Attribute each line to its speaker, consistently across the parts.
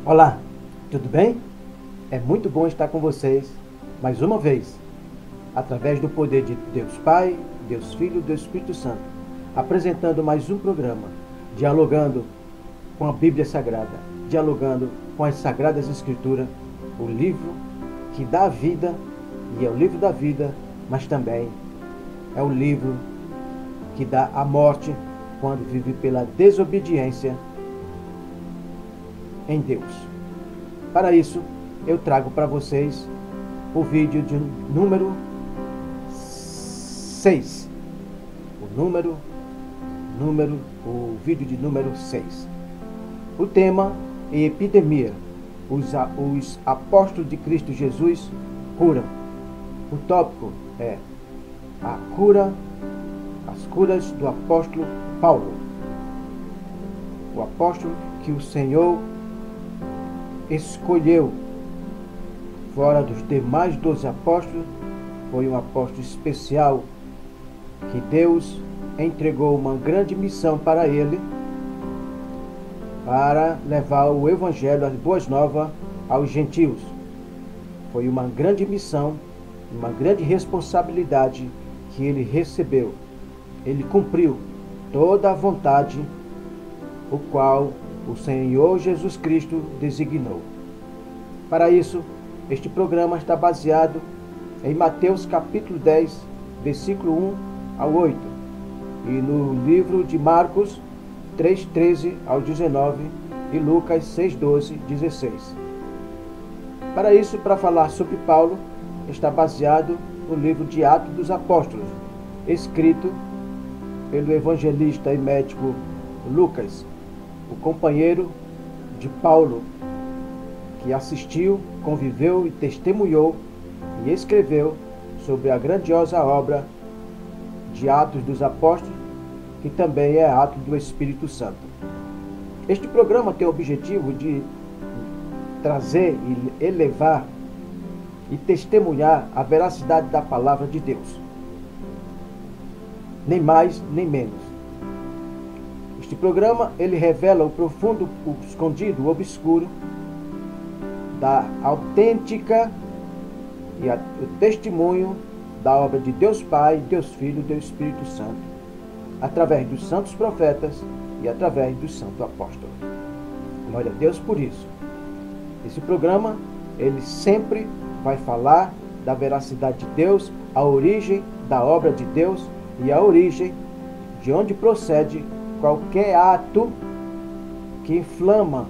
Speaker 1: Olá, tudo bem? É muito bom estar com vocês mais uma vez, através do poder de Deus Pai, Deus Filho e Deus Espírito Santo, apresentando mais um programa, dialogando com a Bíblia Sagrada, dialogando com as Sagradas Escrituras, o livro que dá a vida, e é o livro da vida, mas também é o livro que dá a morte quando vive pela desobediência em Deus. Para isso, eu trago para vocês o vídeo de número 6. O vídeo de número 6. O tema é epidemia. Os apóstolos de Cristo Jesus curam. O tópico é as curas do apóstolo Paulo. O apóstolo que o Senhor escolheu, fora dos demais 12 apóstolos, foi um apóstolo especial que Deus entregou uma grande missão para ele, para levar o evangelho, as boas novas aos gentios. Foi uma grande missão, uma grande responsabilidade que ele recebeu. Ele cumpriu toda a vontade o qual o Senhor Jesus Cristo designou. Para isso, este programa está baseado em Mateus capítulo 10, versículo 1 ao 8, e no livro de Marcos 3:13 ao 19 e Lucas 6:12, 16. Para isso, para falar sobre Paulo, está baseado no livro de Atos dos Apóstolos, escrito pelo evangelista e médico Lucas, o companheiro de Paulo, que assistiu, conviveu e testemunhou e escreveu sobre a grandiosa obra de Atos dos Apóstolos, que também é ato do Espírito Santo. Este programa tem o objetivo de trazer e elevar e testemunhar a veracidade da palavra de Deus. Nem mais, nem menos. Este programa, ele revela o profundo, o escondido, o obscuro da autêntica e o testemunho da obra de Deus Pai, Deus Filho e Deus Espírito Santo, através dos santos profetas e através dos santos apóstolos. Glória a Deus por isso. Esse programa, ele sempre vai falar da veracidade de Deus, a origem da obra de Deus e a origem de onde procede qualquer ato que inflama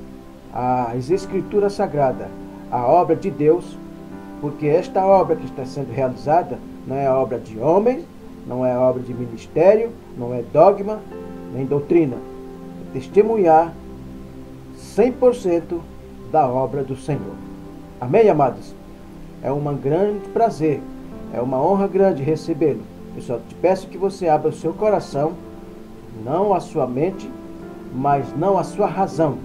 Speaker 1: as Escrituras Sagradas, a obra de Deus, porque esta obra que está sendo realizada não é obra de homens, não é obra de ministério, não é dogma, nem doutrina. É testemunhar 100% da obra do Senhor. Amém, amados? É um grande prazer, é uma honra grande recebê-lo. Eu só te peço que você abra o seu coração, não a sua mente, mas não a sua razão,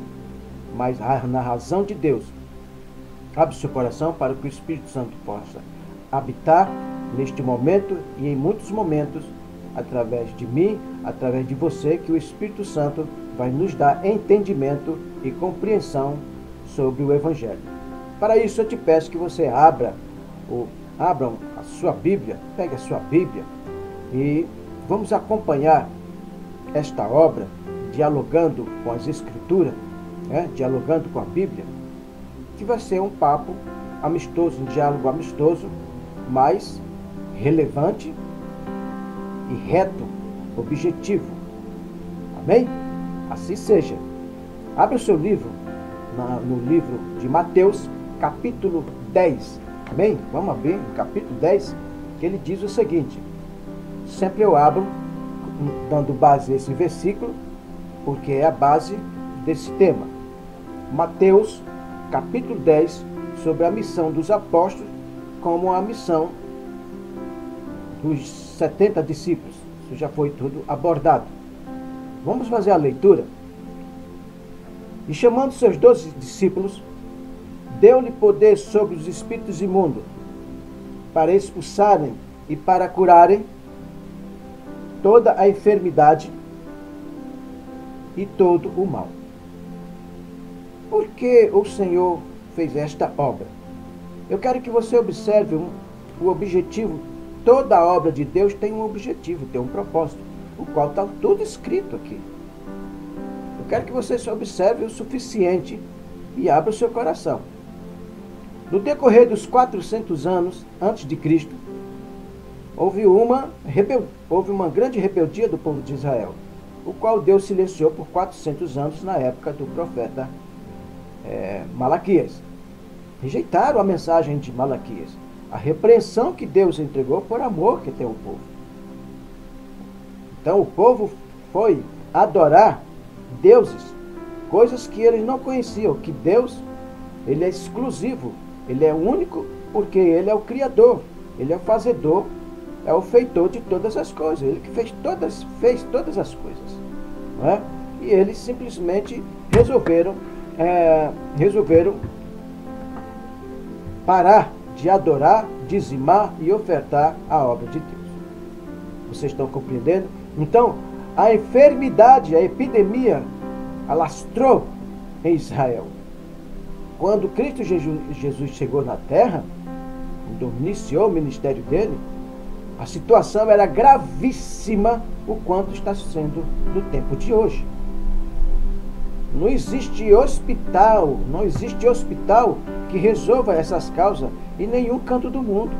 Speaker 1: mas na razão de Deus. Abre o seu coração para que o Espírito Santo possa habitar neste momento e em muitos momentos, através de mim, através de você, que o Espírito Santo vai nos dar entendimento e compreensão sobre o Evangelho. Para isso, eu te peço que você abram a sua Bíblia, pegue a sua Bíblia e vamos acompanhar esta obra, dialogando com as Escrituras, dialogando com a Bíblia, que vai ser um papo amistoso, um diálogo amistoso, mas relevante e reto, objetivo. Amém? Assim seja. Abra o seu livro, no livro de Mateus, capítulo 10. Amém? Vamos abrir o capítulo 10, que ele diz o seguinte. Sempre eu abro dando base a esse versículo, porque é a base desse tema. Mateus, capítulo 10, sobre a missão dos apóstolos, como a missão dos 70 discípulos. Isso já foi tudo abordado. Vamos fazer a leitura. E chamando seus 12 discípulos, deu-lhe poder sobre os espíritos imundos, para expulsarem e para curarem toda a enfermidade e todo o mal. por que o Senhor fez esta obra? Eu quero que você observe o objetivo. Toda a obra de Deus tem um objetivo, tem um propósito, o qual está tudo escrito aqui. Eu quero que você só observe o suficiente e abra o seu coração. No decorrer dos 400 anos antes de Cristo, houve uma grande rebeldia do povo de Israel, o qual Deus silenciou por 400 anos na época do profeta Malaquias. Rejeitaram a mensagem de Malaquias, a repreensão que Deus entregou por amor que tem o povo. Então o povo foi adorar deuses, coisas que eles não conheciam, que Deus, ele é exclusivo, ele é único, porque ele é o Criador, ele é o fazedor, é o feitor de todas as coisas, ele que fez todas as coisas, não é? E eles simplesmente resolveram parar de adorar, dizimar e ofertar a obra de Deus. Vocês estão compreendendo? Então, a enfermidade, a epidemia, alastrou em Israel. Quando Cristo Jesus chegou na terra, quando iniciou o ministério dele, a situação era gravíssima, o quanto está sendo no tempo de hoje. Não existe hospital que resolva essas causas em nenhum canto do mundo.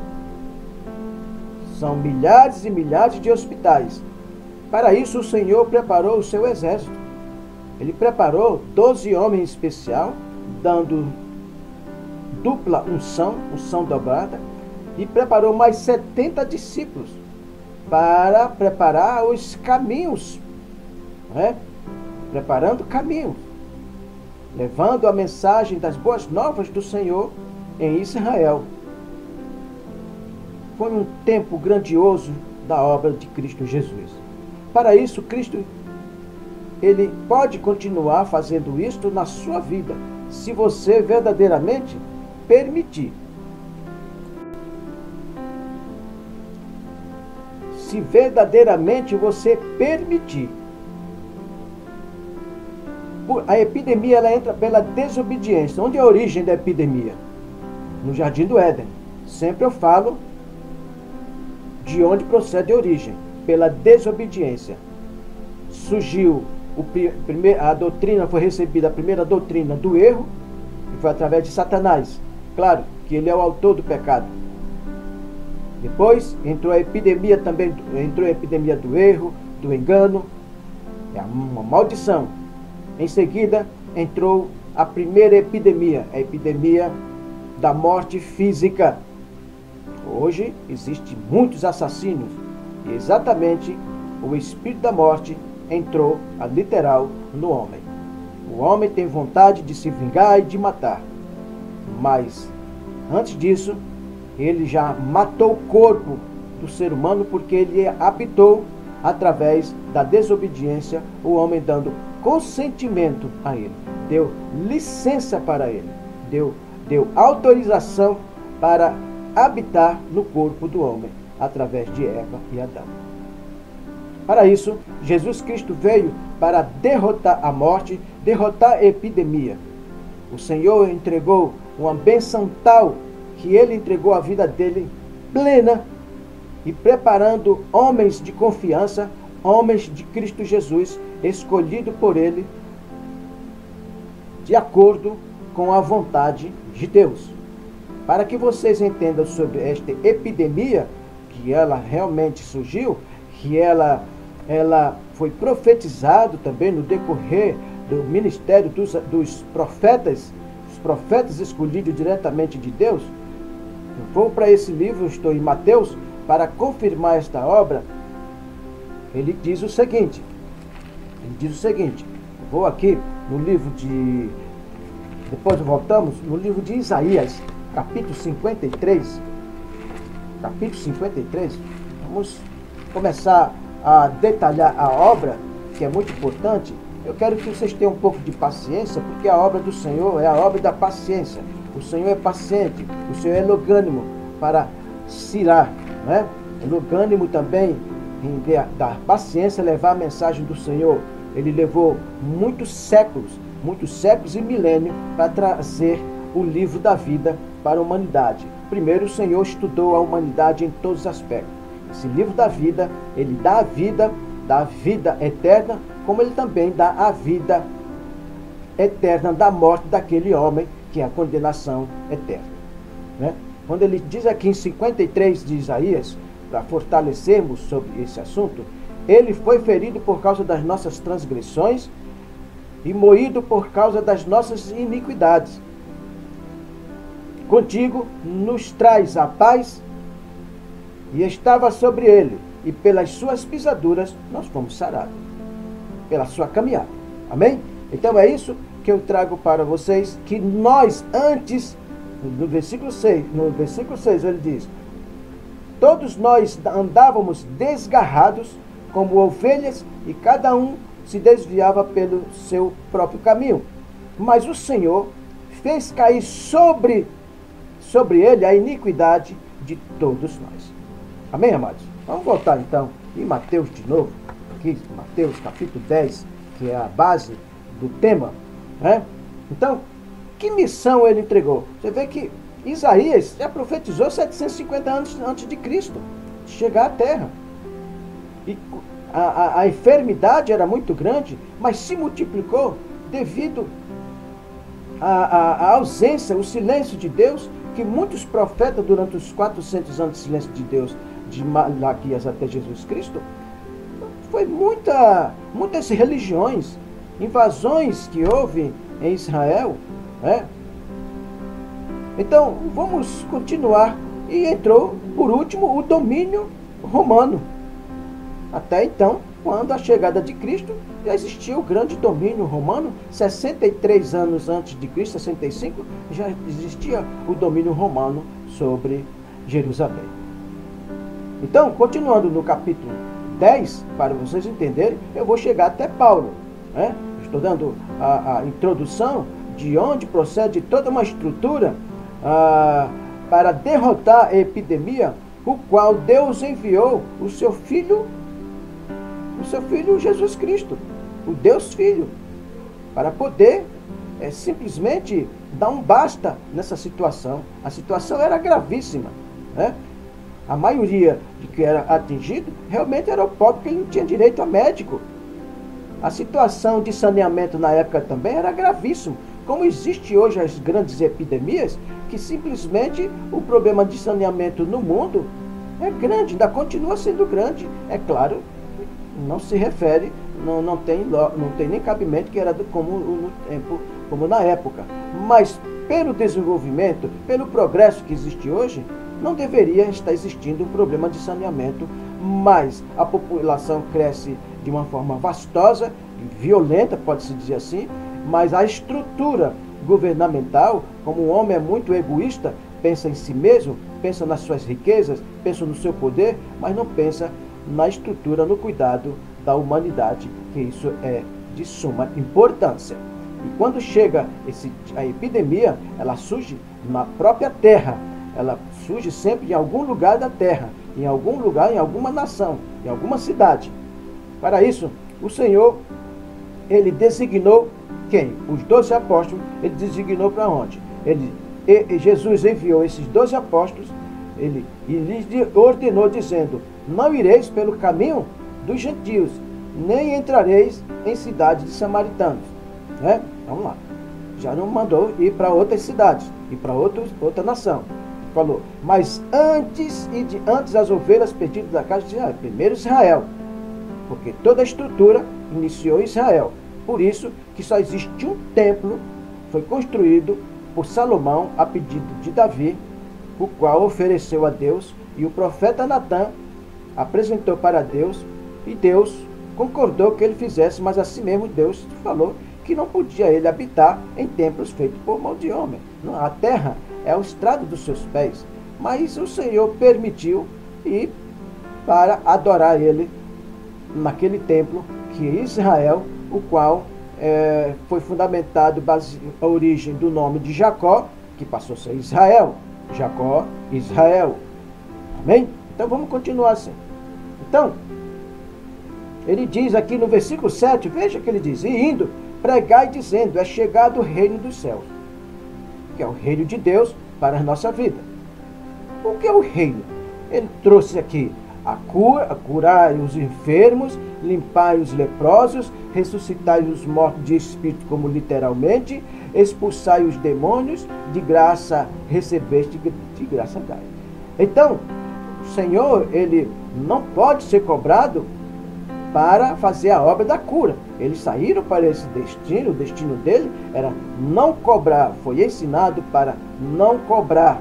Speaker 1: São milhares e milhares de hospitais. Para isso o Senhor preparou o seu exército. Ele preparou 12 homens especial, dando dupla unção dobrada, e preparou mais 70 discípulos para preparar os caminhos, preparando caminhos, levando a mensagem das boas novas do Senhor em Israel. Foi um tempo grandioso da obra de Cristo Jesus. Para isso, Cristo, ele pode continuar fazendo isto na sua vida, se você verdadeiramente permitir. Se verdadeiramente você permitir. A epidemia, ela entra pela desobediência. Onde é a origem da epidemia? No Jardim do Éden. Sempre eu falo de onde procede a origem. Pela desobediência. Surgiu a doutrina, foi recebida a primeira doutrina do erro, e foi através de Satanás. Claro que ele é o autor do pecado. Depois entrou a epidemia também, entrou a epidemia do erro, do engano, é uma maldição. Em seguida entrou a primeira epidemia, a epidemia da morte física. Hoje existem muitos assassinos e exatamente o espírito da morte entrou, a literal, no homem. O homem tem vontade de se vingar e de matar, mas antes disso ele já matou o corpo do ser humano, porque ele habitou através da desobediência, o homem dando consentimento a ele, deu licença para ele, deu autorização para habitar no corpo do homem, através de Eva e Adão. Para isso, Jesus Cristo veio para derrotar a morte, derrotar a epidemia. O Senhor entregou uma bênção tal que ele entregou a vida dele plena e preparando homens de confiança, homens de Cristo Jesus, escolhido por ele de acordo com a vontade de Deus. Para que vocês entendam sobre esta epidemia, que ela realmente surgiu, que ela foi profetizado também no decorrer do ministério dos profetas, os profetas escolhidos diretamente de Deus. Eu vou para esse livro, estou em Mateus, para confirmar esta obra. Ele diz o seguinte, vou aqui no livro de, depois voltamos, no livro de Isaías, capítulo 53, vamos começar a detalhar a obra, que é muito importante. Eu quero que vocês tenham um pouco de paciência, porque a obra do Senhor é a obra da paciência. O Senhor é paciente, o Senhor é longânimo para cirar, né? É longânimo também em dar paciência, levar a mensagem do Senhor. Ele levou muitos séculos muitos séculos e milênios para trazer o livro da vida para a humanidade. Primeiro, o Senhor estudou a humanidade em todos os aspectos. Esse livro da vida, ele dá a vida eterna, como ele também dá a vida eterna da morte daquele homem, que é a condenação eterna. Né? Quando ele diz aqui em 53 de Isaías, para fortalecermos sobre esse assunto, ele foi ferido por causa das nossas transgressões e moído por causa das nossas iniquidades. Contigo nos traz a paz, e estava sobre ele, e pelas suas pisaduras nós fomos sarados, pela sua caminhada. Amém? Então é isso que eu trago para vocês, que nós antes, no versículo 6 ele diz: todos nós andávamos desgarrados como ovelhas, e cada um se desviava pelo seu próprio caminho. Mas o Senhor fez cair sobre ele a iniquidade de todos nós. Amém, amados? Vamos voltar então em Mateus de novo, aqui, Mateus capítulo 10, que é a base do tema. Né? Então, que missão ele entregou? Você vê que Isaías já profetizou 750 anos antes de Cristo chegar à Terra. E a enfermidade era muito grande, mas se multiplicou devido à ausência, o silêncio de Deus, que muitos profetas, durante os 400 anos de silêncio de Deus, de Malaquias até Jesus Cristo, foi muitas religiões, invasões que houve em Israel. Né? Então, vamos continuar. E entrou, por último, o domínio romano. Até então, quando a chegada de Cristo, já existia o grande domínio romano. 63 anos antes de Cristo, 65, já existia o domínio romano sobre Jerusalém. Então, continuando no capítulo 10, para vocês entenderem, eu vou chegar até Paulo. Né? Estou dando a introdução de onde procede toda uma estrutura para derrotar a epidemia, o qual Deus enviou o seu Filho Jesus Cristo, o Deus Filho, para poder simplesmente dar um basta nessa situação. A situação era gravíssima. Né? A maioria de que era atingido realmente era o pobre, que ele não tinha direito a médico. A situação de saneamento na época também era gravíssimo. Como existe hoje as grandes epidemias, que simplesmente o problema de saneamento no mundo é grande, ainda continua sendo grande. É claro, não se refere, não tem nem cabimento que era como na época. Mas pelo desenvolvimento, pelo progresso que existe hoje, não deveria estar existindo um problema de saneamento, mas a população cresce de uma forma vastosa, violenta, pode-se dizer assim, mas a estrutura governamental, como o homem é muito egoísta, pensa em si mesmo, pensa nas suas riquezas, pensa no seu poder, mas não pensa na estrutura, no cuidado da humanidade, que isso é de suma importância. E quando chega a epidemia, ela surge na própria terra, ela surge sempre em algum lugar da terra, em algum lugar, em alguma nação, em alguma cidade. Para isso, o Senhor, ele designou quem? Os 12 apóstolos. Ele designou para onde? Jesus enviou esses 12 apóstolos, e lhes ordenou, dizendo: não ireis pelo caminho dos gentios, nem entrareis em cidades de samaritanos. Né? Vamos lá. Já não mandou ir para outras cidades, ir para outra nação. Falou: mas antes as ovelhas perdidas da casa de Israel. Primeiro Israel, porque toda a estrutura iniciou em Israel. Por isso que só existe um templo, foi construído por Salomão a pedido de Davi, o qual ofereceu a Deus, e o profeta Natã apresentou para Deus, e Deus concordou que ele fizesse, mas assim mesmo Deus falou que não podia ele habitar em templos feitos por mão de homem. A terra é o estrado dos seus pés, mas o Senhor permitiu ir para adorar ele naquele templo que é Israel, o qual foi fundamentado, a origem do nome de Jacó, que passou a ser Israel. Jacó, Israel. Amém? Então vamos continuar assim. Então, ele diz aqui no versículo 7, veja que ele diz: e indo, pregai dizendo, é chegado o reino dos céus, que é o reino de Deus para a nossa vida. O que é o reino? Ele trouxe aqui a cura, curar os enfermos, limpar os leprosos, ressuscitar os mortos de espírito, como literalmente, expulsar os demônios, de graça recebeste, de graça dai. Então, o Senhor, ele não pode ser cobrado para fazer a obra da cura. Eles saíram para esse destino, o destino dele era não cobrar, foi ensinado para não cobrar,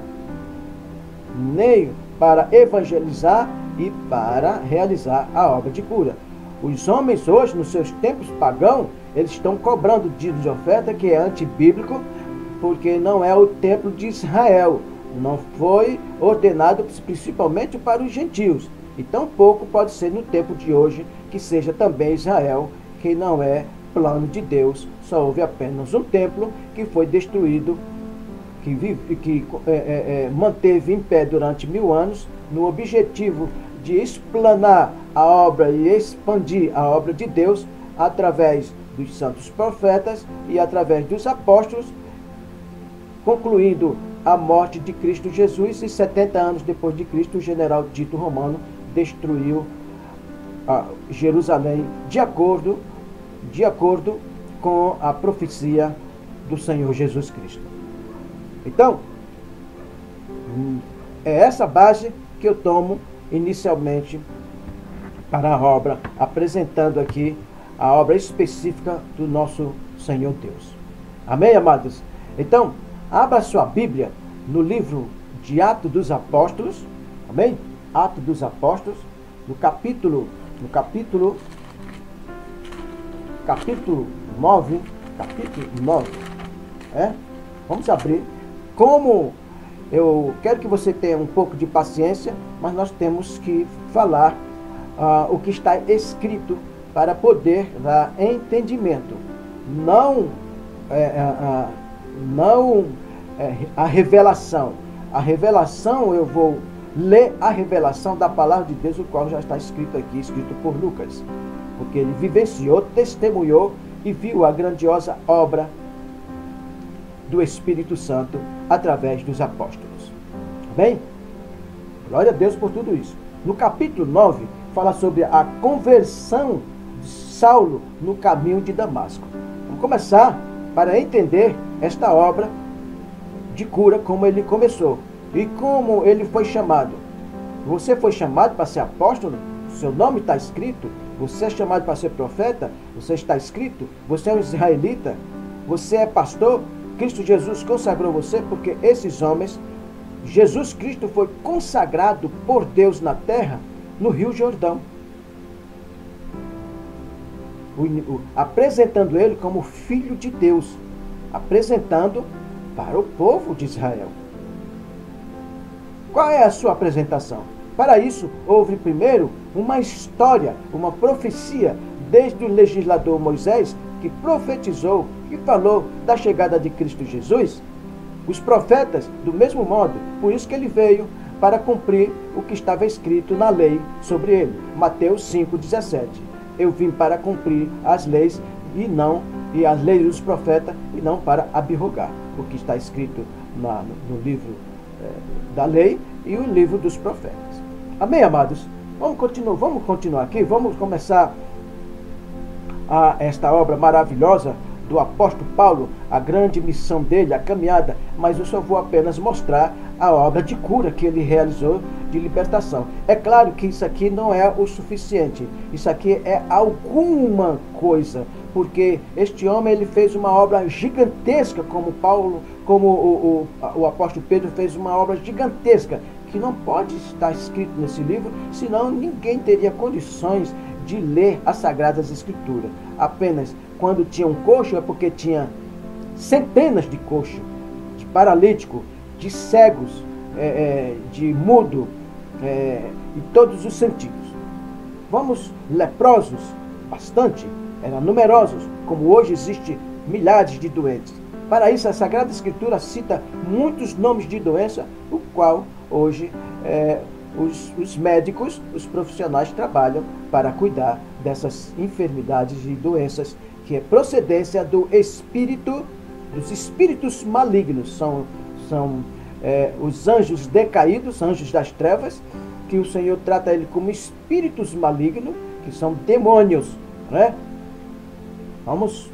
Speaker 1: nem para evangelizar e para realizar a obra de cura. Os homens hoje, nos seus tempos pagãos, eles estão cobrando dízimo de oferta, que é antibíblico, porque não é o templo de Israel. Não foi ordenado principalmente para os gentios. E tampouco pode ser no tempo de hoje que seja também Israel, que não é plano de Deus. Só houve apenas um templo que foi destruído, que manteve em pé durante 1000 anos, no objetivo de explanar a obra e expandir a obra de Deus através dos santos profetas e através dos apóstolos, concluindo a morte de Cristo Jesus, e 70 anos depois de Cristo, o general Tito Romano destruiu Jerusalém de acordo com a profecia do Senhor Jesus Cristo. Então, é essa base que eu tomo inicialmente para a obra, apresentando aqui a obra específica do nosso Senhor Deus. Amém, amados? Então, abra sua Bíblia no livro de Atos dos Apóstolos, amém? Atos dos Apóstolos, no capítulo 9, vamos abrir. Como eu quero que você tenha um pouco de paciência, mas nós temos que falar o que está escrito para poder dar entendimento. Não a revelação. A revelação, eu vou ler a revelação da palavra de Deus, o qual já está escrito aqui, escrito por Lucas. Porque ele vivenciou, testemunhou e viu a grandiosa obra do Espírito Santo através dos apóstolos. Bem, glória a Deus por tudo isso. No capítulo 9, fala sobre a conversão de Saulo no caminho de Damasco. Vamos começar para entender esta obra de cura, como ele começou e como ele foi chamado. Você foi chamado para ser apóstolo? Seu nome está escrito? Você é chamado para ser profeta? Você está escrito? Você é um israelita? Você é pastor? Cristo Jesus consagrou você, porque esses homens, Jesus Cristo foi consagrado por Deus na terra, no Rio Jordão, apresentando ele como Filho de Deus, apresentando para o povo de Israel. Qual é a sua apresentação? Para isso, houve primeiro uma história, uma profecia, desde o legislador Moisés, que profetizou, que falou da chegada de Cristo Jesus. Os profetas, do mesmo modo, por isso que ele veio para cumprir o que estava escrito na lei sobre ele. Mateus 5,17. Eu vim para cumprir as leis e as leis dos profetas, e não para abrogar o que está escrito no livro da lei e o livro dos profetas. Amém, amados? Vamos continuar aqui, vamos começar esta obra maravilhosa do apóstolo Paulo, a grande missão dele, a caminhada, mas eu só vou apenas mostrar a obra de cura que ele realizou, de libertação. É claro que isso aqui não é o suficiente, isso aqui é alguma coisa, porque este homem, ele fez uma obra gigantesca, como Paulo, como o apóstolo Pedro fez uma obra gigantesca, que não pode estar escrito nesse livro, senão ninguém teria condições de ler as Sagradas Escrituras. Apenas quando tinha um coxo, é porque tinha centenas de coxos, de paralítico, de cegos, de mudo, em todos os sentidos. Leprosos, bastante, eram numerosos, como hoje existe milhares de doentes. Para isso, a Sagrada Escritura cita muitos nomes de doença, o qual hoje os médicos, os profissionais trabalham para cuidar dessas enfermidades e doenças que é procedência do espírito, dos espíritos malignos. São os anjos decaídos, anjos das trevas, que o Senhor trata ele como espíritos malignos, que são demônios, né? Vamos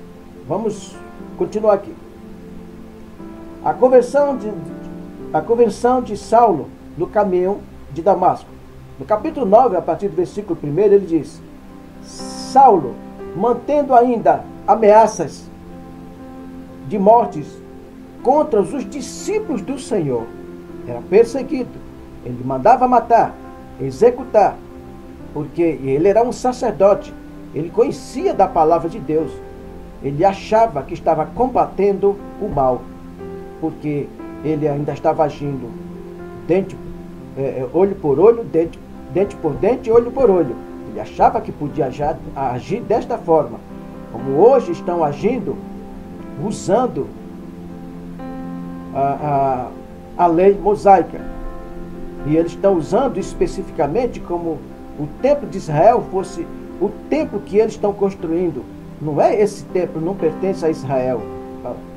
Speaker 1: continuar aqui. A conversão de Saulo no caminho de Damasco. No capítulo 9, a partir do versículo 1, ele diz: Saulo, mantendo ainda ameaças de mortes contra os discípulos do Senhor, era perseguido. Ele mandava matar, executar, porque ele era um sacerdote. Ele conhecia da palavra de Deus. Ele achava que estava combatendo o mal, porque ele ainda estava agindo olho por olho, dente por dente, olho por olho. Ele achava que podia agir desta forma, como hoje estão agindo, usando a lei mosaica. E eles estão usando especificamente como o templo de Israel fosse o templo que eles estão construindo. Não é esse templo, não pertence a Israel,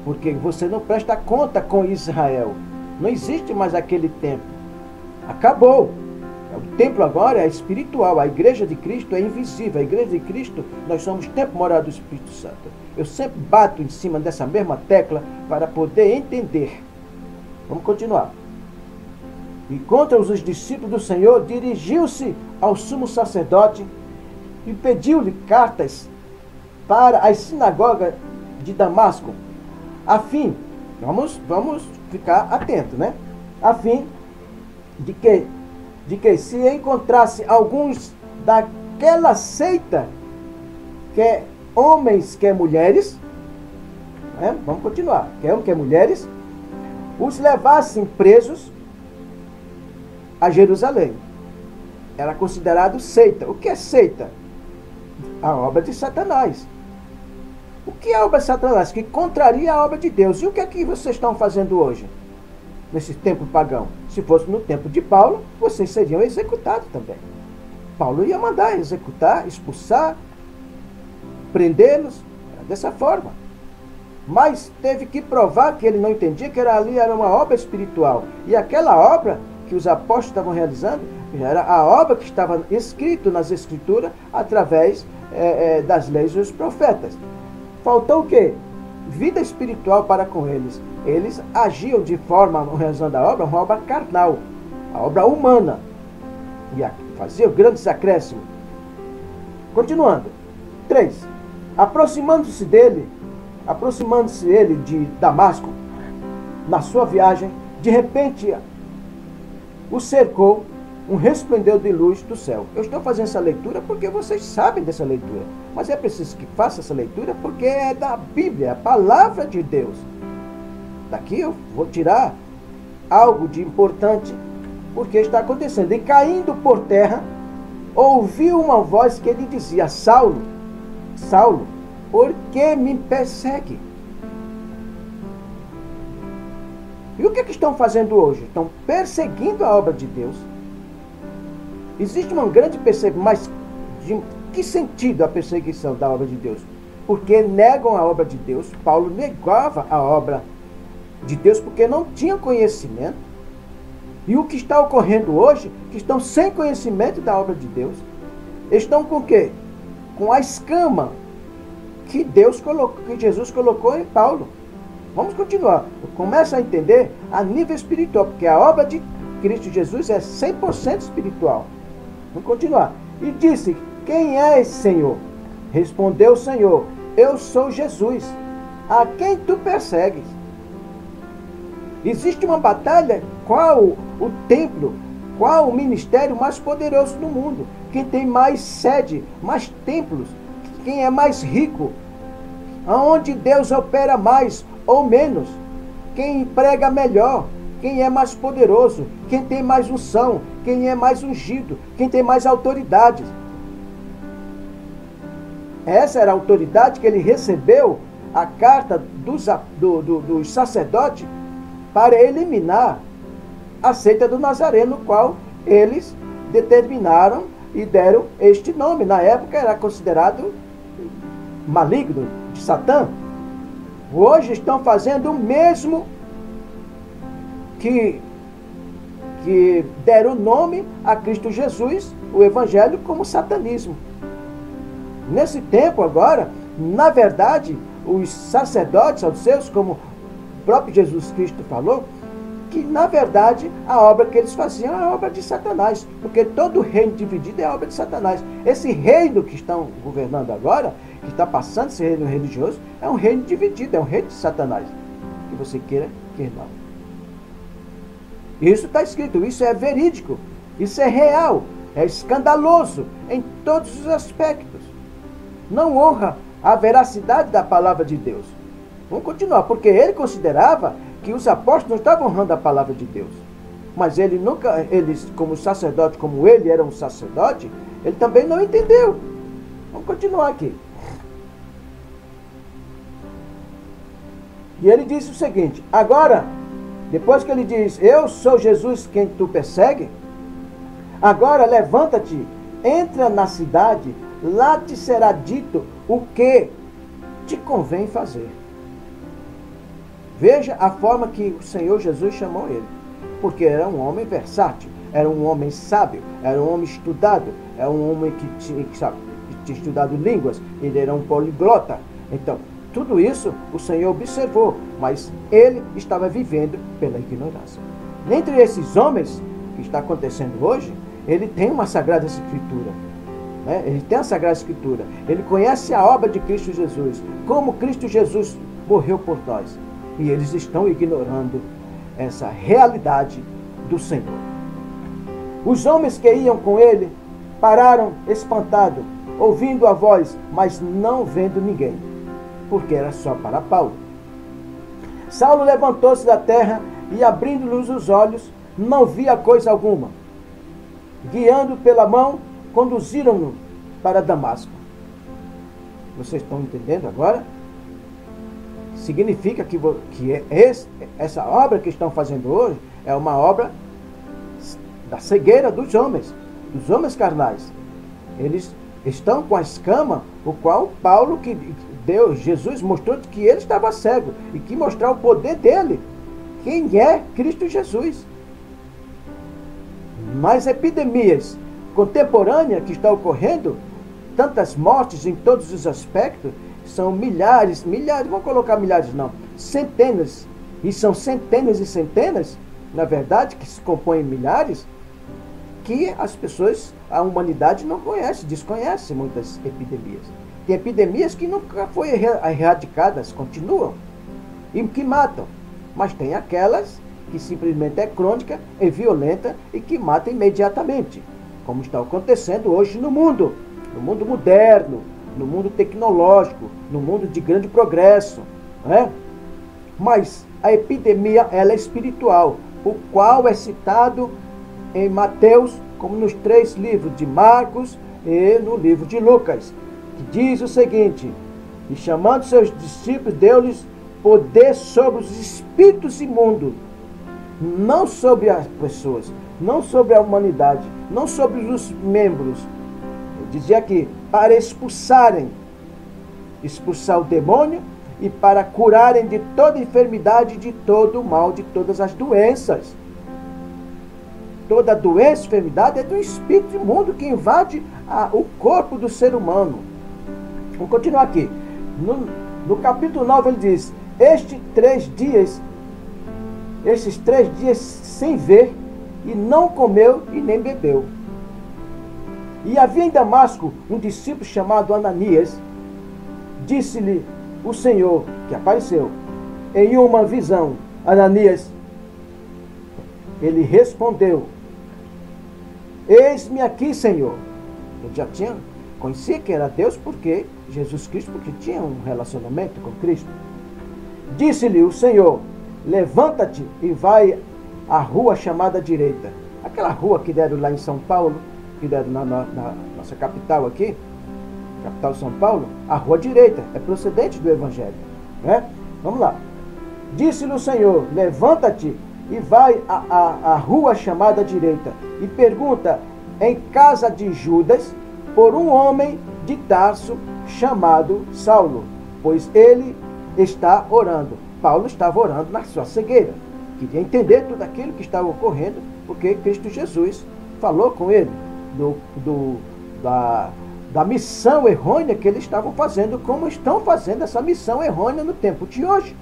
Speaker 1: porque você não presta conta com Israel. Não existe mais aquele templo. Acabou. O templo agora é espiritual. A igreja de Cristo é invisível. A igreja de Cristo, nós somos templo morado do Espírito Santo. Eu sempre bato em cima dessa mesma tecla para poder entender. Vamos continuar. E contra os discípulos do Senhor, dirigiu-se ao sumo sacerdote e pediu-lhe cartas para as sinagogas de Damasco, a fim, vamos ficar atentos, né? A fim de que se encontrasse alguns daquela seita, quer homens, quer mulheres, né? Vamos continuar, quer homens, quer mulheres, os levassem presos a Jerusalém. Era considerado seita. O que é seita? A obra de Satanás. O que é a obra de Satanás? Que contraria a obra de Deus. E o que é que vocês estão fazendo hoje? Nesse tempo pagão? Se fosse no tempo de Paulo, vocês seriam executados também. Paulo ia mandar executar, expulsar, prendê-los, dessa forma. Mas teve que provar que ele não entendia que ali era uma obra espiritual. E aquela obra que os apóstolos estavam realizando era a obra que estava escrita nas Escrituras através das leis dos profetas. Faltou o quê? Vida espiritual para com eles. Eles agiam de forma, realizando a obra, uma obra carnal, a obra humana. E faziam grandes acréscimos. Continuando. 3. Aproximando-se ele de Damasco, na sua viagem, de repente o cercou um resplendor de luz do céu. Eu estou fazendo essa leitura porque vocês sabem dessa leitura, mas é preciso que faça essa leitura porque é da Bíblia, a palavra de Deus. Daqui eu vou tirar algo de importante, porque está acontecendo. E caindo por terra, ouviu uma voz que lhe dizia: Saulo, Saulo, por que me persegue? E o que estão fazendo hoje? Estão perseguindo a obra de Deus. Existe uma grande perseguição, mas de que sentido a perseguição da obra de Deus? Porque negam a obra de Deus. Paulo negava a obra de Deus porque não tinha conhecimento. E o que está ocorrendo hoje, que estão sem conhecimento da obra de Deus, estão com o quê? Com a escama que Jesus colocou em Paulo. Vamos continuar. Começa a entender a nível espiritual, porque a obra de Cristo Jesus é 100% espiritual. Vamos continuar. E disse: quem és, Senhor? Respondeu o Senhor: eu sou Jesus, a quem tu persegues. Existe uma batalha. Qual o templo, qual o ministério mais poderoso do mundo? Quem tem mais sede, mais templos, quem é mais rico, aonde Deus opera mais ou menos, quem prega melhor, quem é mais poderoso, quem tem mais unção, quem é mais ungido, quem tem mais autoridade. Essa era a autoridade que ele recebeu, a carta dos sacerdotes, para eliminar a seita do Nazareno, no qual eles determinaram e deram este nome. Na época era considerado maligno, de Satã, hoje estão fazendo o mesmo que deram nome a Cristo Jesus, o Evangelho, como satanismo. Nesse tempo agora, na verdade, os sacerdotes saduceus, como o próprio Jesus Cristo falou, que na verdade a obra que eles faziam é a obra de Satanás, porque todo reino dividido é a obra de Satanás. Esse reino que estão governando agora, que está passando esse reino religioso, é um reino dividido, é um reino de Satanás, que você queira que não. Isso está escrito, isso é verídico, isso é real, é escandaloso em todos os aspectos. Não honra a veracidade da palavra de Deus. Vamos continuar, porque ele considerava que os apóstolos não estavam honrando a palavra de Deus. Mas ele nunca, eles, como sacerdote, como ele era um sacerdote, ele também não entendeu. Vamos continuar aqui. E ele disse o seguinte: agora, depois que ele diz, eu sou Jesus quem tu persegue, agora levanta-te, entra na cidade, lá te será dito o que te convém fazer. Veja a forma que o Senhor Jesus chamou ele, porque era um homem versátil, era um homem sábio, era um homem estudado, era um homem que tinha estudado línguas, ele era um poliglota. Então, tudo isso o Senhor observou, mas ele estava vivendo pela ignorância. Dentre esses homens que está acontecendo hoje, ele tem uma Sagrada Escritura. Né? Ele tem a Sagrada Escritura. Ele conhece a obra de Cristo Jesus, como Cristo Jesus morreu por nós. E eles estão ignorando essa realidade do Senhor. Os homens que iam com ele pararam espantados, ouvindo a voz, mas não vendo ninguém, porque era só para Paulo. Saulo levantou-se da terra e, abrindo-lhes os olhos, não via coisa alguma. Guiando pela mão, conduziram-no para Damasco. Vocês estão entendendo agora? Significa que essa obra que estão fazendo hoje é uma obra da cegueira dos homens carnais. Eles estão com a escama, o qual Paulo, que Deus, Jesus mostrou que ele estava cego e que mostrar o poder dele. Quem é Cristo Jesus? Mas epidemias contemporâneas que estão ocorrendo, tantas mortes em todos os aspectos, são milhares, vamos colocar milhares não, centenas, e são centenas e centenas, na verdade, que se compõem em milhares, que as pessoas, a humanidade não conhece, desconhece muitas epidemias. Tem epidemias que nunca foram erradicadas, continuam, e que matam, mas tem aquelas que simplesmente é crônica, é violenta e que mata imediatamente, como está acontecendo hoje no mundo moderno, no mundo tecnológico, no mundo de grande progresso, né? Mas a epidemia, ela é espiritual, o qual é citado em Mateus, como nos 3 livros de Marcos e no livro de Lucas, que diz o seguinte: e chamando seus discípulos, deu-lhes poder sobre os espíritos imundos, não sobre as pessoas, não sobre a humanidade, não sobre os membros. Dizia aqui, para expulsar o demônio e para curarem de toda enfermidade, de todo o mal, de todas as doenças. Toda doença, enfermidade é do espírito imundo que invade o corpo do ser humano. Vamos continuar aqui. No capítulo 9 ele diz, esses 3 dias sem ver, e não comeu e nem bebeu. E havia em Damasco um discípulo chamado Ananias. Disse-lhe o Senhor, que apareceu, em uma visão, Ananias. Ele respondeu, eis-me aqui, Senhor. Ele já conhecia que era Deus, porque Jesus Cristo, porque tinha um relacionamento com Cristo. Disse-lhe o Senhor, levanta-te e vai à rua chamada direita. Aquela rua que deram lá em São Paulo, que deram na nossa capital aqui, capital São Paulo, a rua direita, é procedente do Evangelho, né? Vamos lá. Disse-lhe o Senhor, levanta-te e vai à rua chamada direita, e pergunta em casa de Judas, por um homem de Tarso, chamado Saulo, pois ele está orando. Paulo estava orando na sua cegueira. Queria entender tudo aquilo que estava ocorrendo, porque Cristo Jesus falou com ele da missão errônea que eles estavam fazendo, como estão fazendo essa missão errônea no tempo de hoje.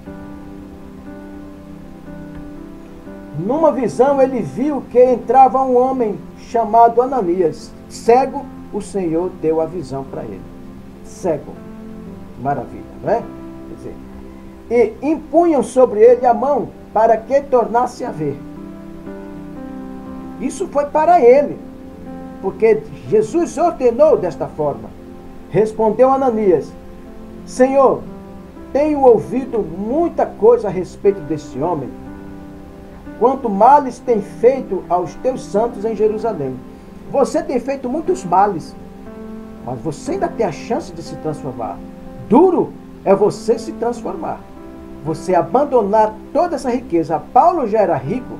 Speaker 1: Numa visão ele viu que entrava um homem chamado Ananias. Cego, o Senhor deu a visão para ele. Cego. Maravilha, não é? Quer dizer, e impunham sobre ele a mão para que tornasse a ver. Isso foi para ele, porque Jesus ordenou desta forma. Respondeu Ananias: Senhor, tenho ouvido muita coisa a respeito desse homem, quanto males tem feito aos teus santos em Jerusalém. Você tem feito muitos males, mas você ainda tem a chance de se transformar. Duro é você se transformar. Você abandonar toda essa riqueza. Paulo já era rico,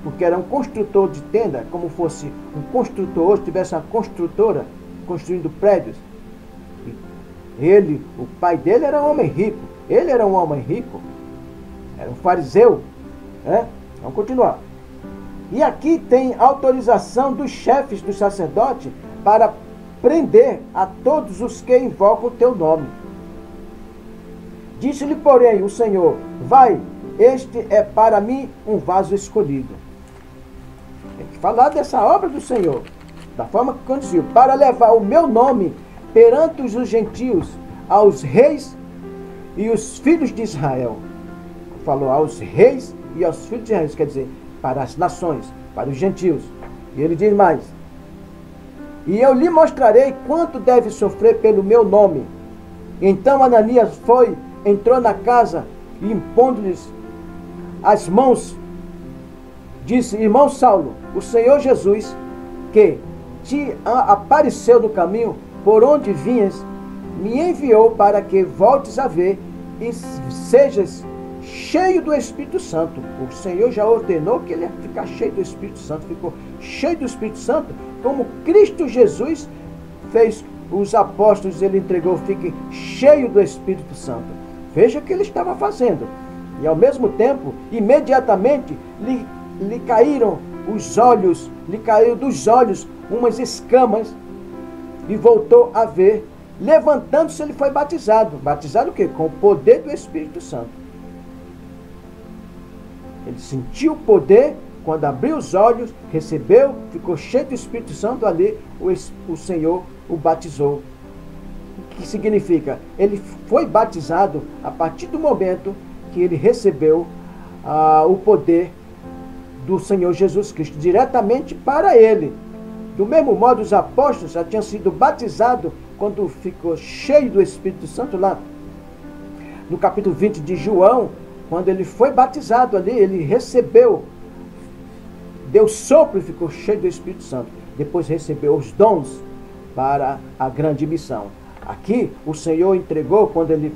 Speaker 1: porque era um construtor de tenda, como fosse um construtor hoje, tivesse uma construtora construindo prédios. Ele, o pai dele era um homem rico. Ele era um homem rico. Era um fariseu. Né? Vamos continuar. E aqui tem autorização dos chefes dos sacerdotes para prender a todos os que invocam o teu nome. Disse-lhe, porém, o Senhor: vai, este é para mim um vaso escolhido. Tem que falar dessa obra do Senhor, da forma que conduziu, para levar o meu nome perante os gentios, aos reis e os filhos de Israel. Falou aos reis e aos filhos de Israel, quer dizer, para as nações, para os gentios. E ele diz mais: e eu lhe mostrarei quanto deve sofrer pelo meu nome. Então Ananias entrou na casa e, impondo-lhes as mãos, disse: irmão Saulo, o Senhor Jesus, que te apareceu no caminho por onde vinhas, me enviou para que voltes a ver e sejas cheio do Espírito Santo. O Senhor já ordenou que ele ia ficar cheio do Espírito Santo. Ficou cheio do Espírito Santo, como Cristo Jesus fez os apóstolos, ele entregou: fique cheio do Espírito Santo. Veja o que ele estava fazendo. E ao mesmo tempo, imediatamente, lhe caíram os olhos, lhe caiu dos olhos umas escamas, e voltou a ver. Levantando-se, ele foi batizado. Batizado o quê? Com o poder do Espírito Santo. Ele sentiu o poder, quando abriu os olhos, recebeu, ficou cheio do Espírito Santo. Ali o Senhor o batizou. O que significa? Ele foi batizado a partir do momento que ele recebeu o poder do Senhor Jesus Cristo, diretamente para ele. Do mesmo modo, os apóstolos já tinham sido batizados quando ficou cheio do Espírito Santo, lá no capítulo 20 de João. Quando ele foi batizado ali, ele recebeu, deu sopro e ficou cheio do Espírito Santo. Depois recebeu os dons para a grande missão. Aqui o Senhor entregou, quando ele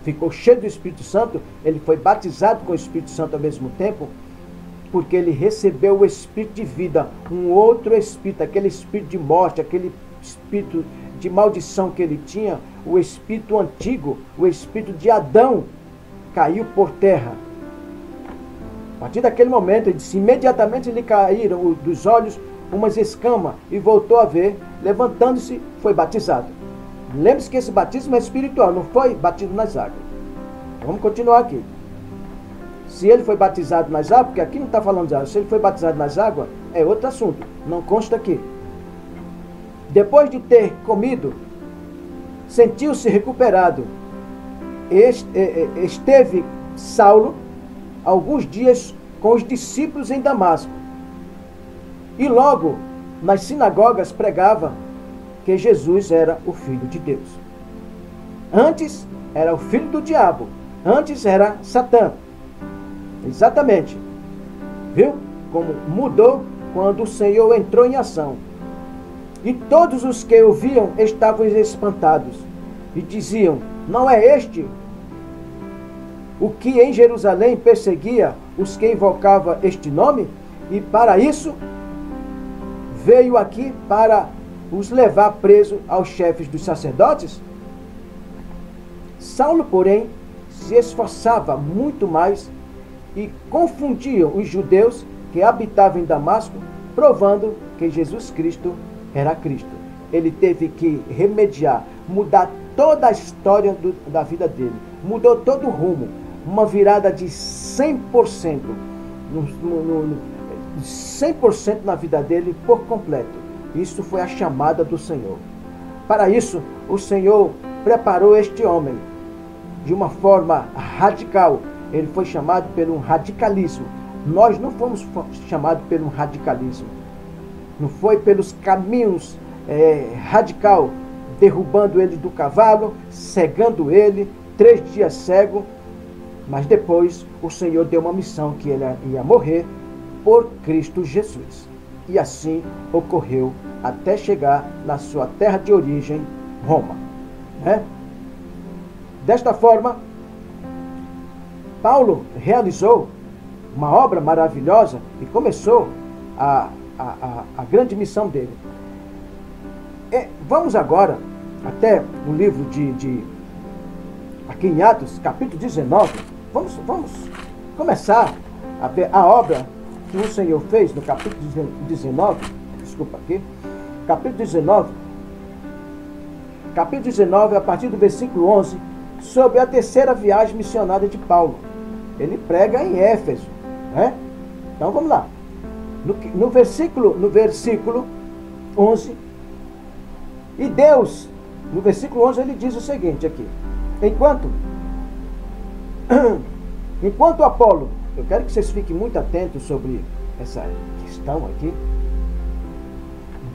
Speaker 1: ficou cheio do Espírito Santo, ele foi batizado com o Espírito Santo ao mesmo tempo, porque ele recebeu o Espírito de vida, um outro Espírito, aquele Espírito de morte, aquele Espírito de maldição que ele tinha, o Espírito antigo, o Espírito de Adão, caiu por terra. A partir daquele momento, ele disse, imediatamente lhe caíram dos olhos umas escamas e voltou a ver. Levantando-se, foi batizado. Lembre-se que esse batismo é espiritual, não foi batido nas águas. Vamos continuar aqui. Se ele foi batizado nas águas, porque aqui não está falando de água, se ele foi batizado nas águas, é outro assunto, não consta aqui. Depois de ter comido, sentiu-se recuperado. Esteve Saulo alguns dias com os discípulos em Damasco, e logo nas sinagogas pregava que Jesus era o Filho de Deus. Antes era o filho do diabo, antes era Satã. Exatamente. Viu como mudou quando o Senhor entrou em ação? E todos os que o viam estavam espantados e diziam, não é este o que em Jerusalém perseguia os que invocavam este nome? E para isso veio aqui para os levar preso aos chefes dos sacerdotes? Saulo, porém, se esforçava muito mais e confundiam os judeus que habitavam em Damasco, provando que Jesus Cristo era Cristo. Ele teve que remediar, mudar toda a história da vida dele. Mudou todo o rumo. Uma virada de 100%. 100% na vida dele por completo. Isso foi a chamada do Senhor. Para isso, o Senhor preparou este homem de uma forma radical. Ele foi chamado pelo radicalismo. Nós não fomos chamados pelo radicalismo. Não foi pelos caminhos radical, derrubando ele do cavalo, cegando ele, 3 dias cego. Mas depois o Senhor deu uma missão que ele ia morrer por Cristo Jesus. E assim ocorreu até chegar na sua terra de origem, Roma. Desta forma, Paulo realizou uma obra maravilhosa e começou a grande missão dele. Vamos agora até o livro aqui em Atos, capítulo 19. Vamos começar a ver a obra que o Senhor fez no capítulo 19. Desculpa aqui. Capítulo 19, a partir do versículo 11, sobre a terceira viagem missionária de Paulo. Ele prega em Éfeso. Então vamos lá. No versículo 11, e Deus, no versículo 11, ele diz o seguinte aqui: enquanto Apolo, eu quero que vocês fiquem muito atentos sobre essa questão aqui,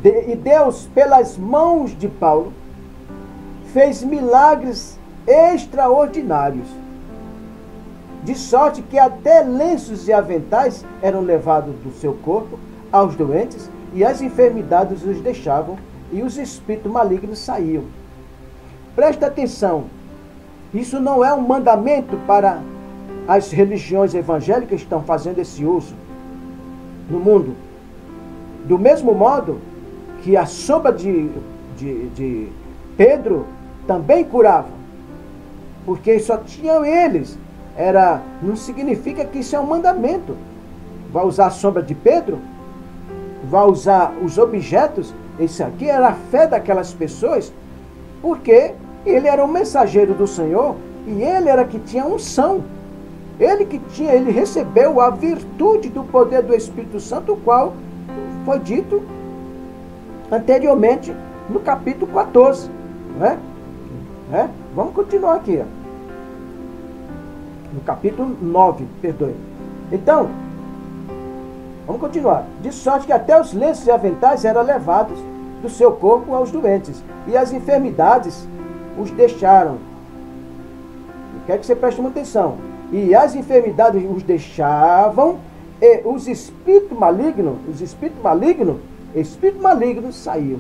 Speaker 1: e Deus, pelas mãos de Paulo, fez milagres extraordinários, de sorte que até lenços e aventais eram levados do seu corpo aos doentes, e as enfermidades os deixavam, e os espíritos malignos saíam. Presta atenção, isso não é um mandamento para as religiões evangélicas que estão fazendo esse uso no mundo. Do mesmo modo que a sombra de Pedro também curava, porque só tinham eles. Não significa que isso é um mandamento. Vai usar a sombra de Pedro? Vai usar os objetos? Isso aqui era a fé daquelas pessoas, porque ele era um mensageiro do Senhor e ele era que tinha unção. Ele recebeu a virtude do poder do Espírito Santo, o qual foi dito anteriormente no capítulo 14. Vamos continuar aqui. No capítulo 9, perdoe. Então, vamos continuar. De sorte que até os lenços e aventais eram levados do seu corpo aos doentes, e as enfermidades os deixaram. Eu quero que você preste muita atenção. E as enfermidades os deixavam, e os espíritos malignos saíam.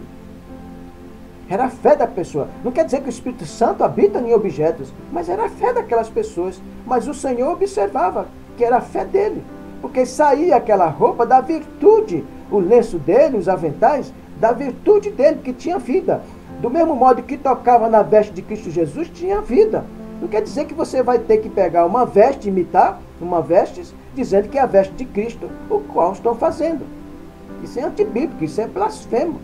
Speaker 1: Era a fé da pessoa. Não quer dizer que o Espírito Santo habita em objetos, mas era a fé daquelas pessoas. Mas o Senhor observava que era a fé dele, porque saía aquela roupa da virtude, o lenço dele, os aventais, da virtude dele, que tinha vida. Do mesmo modo que tocava na veste de Cristo Jesus, tinha vida. Não quer dizer que você vai ter que pegar uma veste, imitar uma veste, dizendo que é a veste de Cristo, o qual estão fazendo. Isso é antibíblico, isso é blasfemo.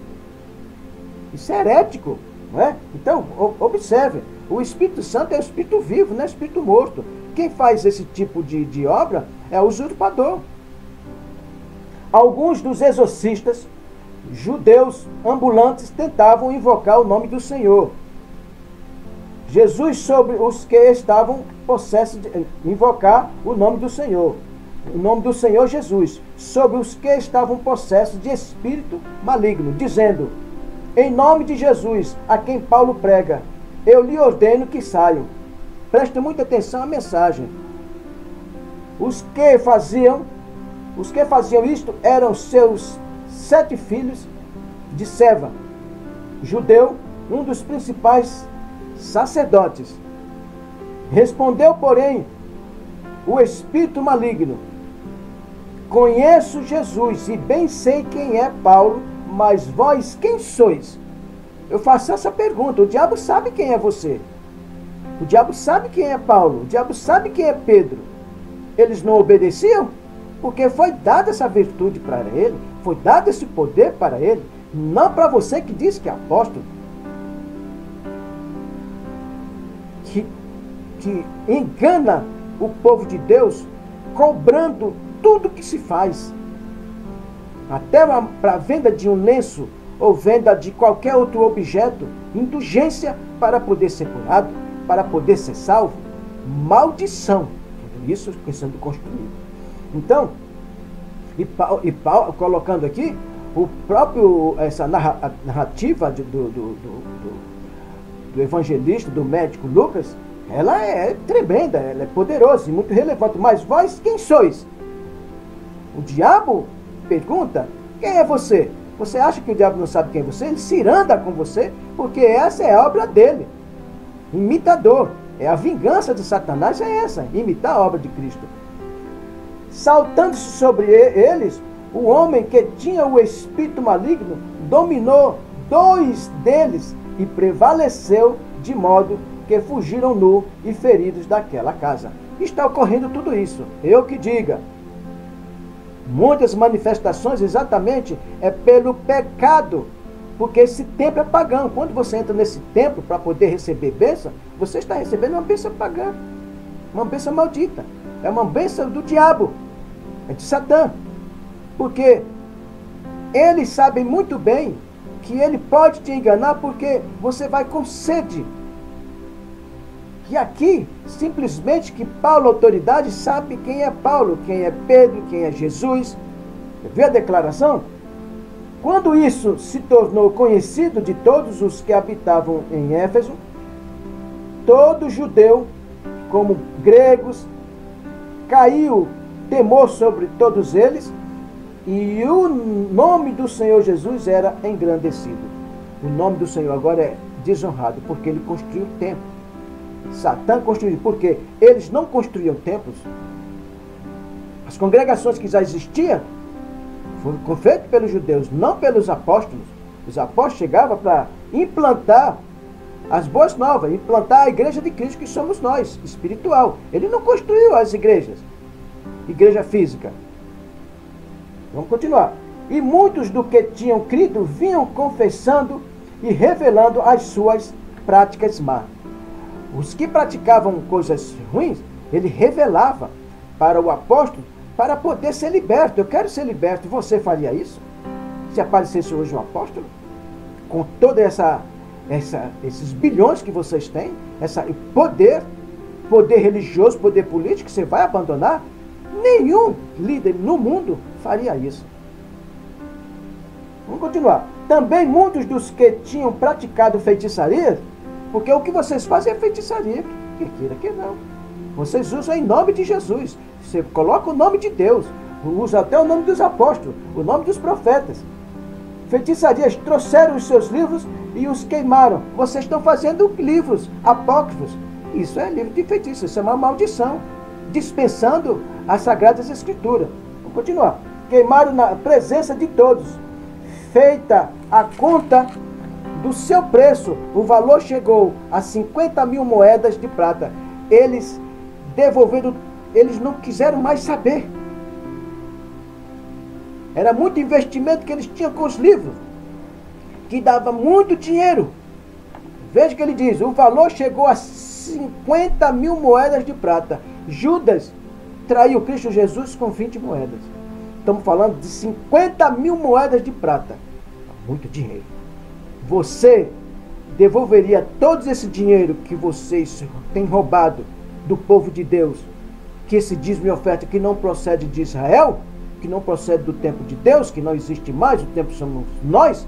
Speaker 1: Isso é herético, não é? Então, observe, o Espírito Santo é o Espírito vivo, não é o Espírito morto. Quem faz esse tipo de obra é o usurpador. Alguns dos exorcistas judeus ambulantes tentavam invocar o nome do Senhor Jesus sobre os que estavam possessos de invocar o nome do Senhor Jesus sobre os que estavam possessos de espírito maligno, dizendo: em nome de Jesus, a quem Paulo prega, eu lhe ordeno que saiam. Preste muita atenção à mensagem. Os que faziam isto eram seus 7 filhos de Seva, judeu, um dos principais sacerdotes. Respondeu, porém, o espírito maligno: conheço Jesus e bem sei quem é Paulo, mas vós quem sois? Eu faço essa pergunta. O diabo sabe quem é você. O diabo sabe quem é Paulo, o diabo sabe quem é Pedro. Eles não obedeciam porque foi dada essa virtude para ele, foi dado esse poder para ele, não para você que diz que é apóstolo, que engana o povo de Deus, cobrando tudo que se faz. Até para a venda de um lenço ou venda de qualquer outro objeto, indulgência para poder ser curado, para poder ser salvo, maldição. Tudo isso sendo construído. Então, e Paulo colocando aqui, essa narrativa do evangelista, do médico Lucas, ela é tremenda, ela é poderosa e muito relevante. Mas vós quem sois? O diabo pergunta, quem é você? Você acha que o diabo não sabe quem é você? Ele se iranda com você, porque essa é a obra dele. Imitador. É a vingança de Satanás, é essa, imitar a obra de Cristo. Saltando-se sobre eles, o homem que tinha o espírito maligno dominou 2 deles e prevaleceu, de modo que fugiram nu e feridos daquela casa. Está ocorrendo tudo isso. Eu que diga. Muitas manifestações exatamente é pelo pecado, porque esse templo é pagão. Quando você entra nesse templo para poder receber bênção, você está recebendo uma bênção pagã, uma bênção maldita, é uma bênção do diabo, é de Satã, porque eles sabem muito bem que ele pode te enganar, porque você vai com sede. E aqui, simplesmente que Paulo, autoridade, sabe quem é Paulo, quem é Pedro, quem é Jesus. Vê a declaração? Quando isso se tornou conhecido de todos os que habitavam em Éfeso, todo judeu, como gregos, caiu temor sobre todos eles, e o nome do Senhor Jesus era engrandecido. O nome do Senhor agora é desonrado, porque ele construiu o templo. Satã construiu, porque eles não construíam templos. As congregações que já existiam foram feitas pelos judeus, não pelos apóstolos. Os apóstolos chegavam para implantar as boas novas, implantar a igreja de Cristo, que somos nós, espiritual. Ele não construiu as igrejas, igreja física. Vamos continuar. E muitos do que tinham crido vinham confessando e revelando as suas práticas más. Os que praticavam coisas ruins, ele revelava para o apóstolo para poder ser liberto. Eu quero ser liberto. Você faria isso? Se aparecesse hoje um apóstolo, com toda esses bilhões que vocês têm, poder religioso, poder político, você vai abandonar? Nenhum líder no mundo faria isso. Vamos continuar. Também muitos dos que tinham praticado feitiçaria, porque o que vocês fazem é feitiçaria, que queira que não. Vocês usam em nome de Jesus. Você coloca o nome de Deus, usa até o nome dos apóstolos, o nome dos profetas. Feitiçarias, trouxeram os seus livros e os queimaram. Vocês estão fazendo livros apócrifos. Isso é livro de feitiço, isso é uma maldição, dispensando as Sagradas Escrituras. Vamos continuar. Queimaram na presença de todos. Feita a conta do seu preço, o valor chegou a 50.000 moedas de prata. Eles devolvendo, eles não quiseram mais saber. Era muito investimento que eles tinham com os livros, que dava muito dinheiro. Veja que ele diz, o valor chegou a 50.000 moedas de prata. Judas traiu Cristo Jesus com 20 moedas. Estamos falando de 50.000 moedas de prata. Muito dinheiro. Você devolveria todo esse dinheiro que vocês têm roubado do povo de Deus, que esse dízimo e oferta que não procede de Israel, que não procede do templo de Deus, que não existe mais, o templo somos nós?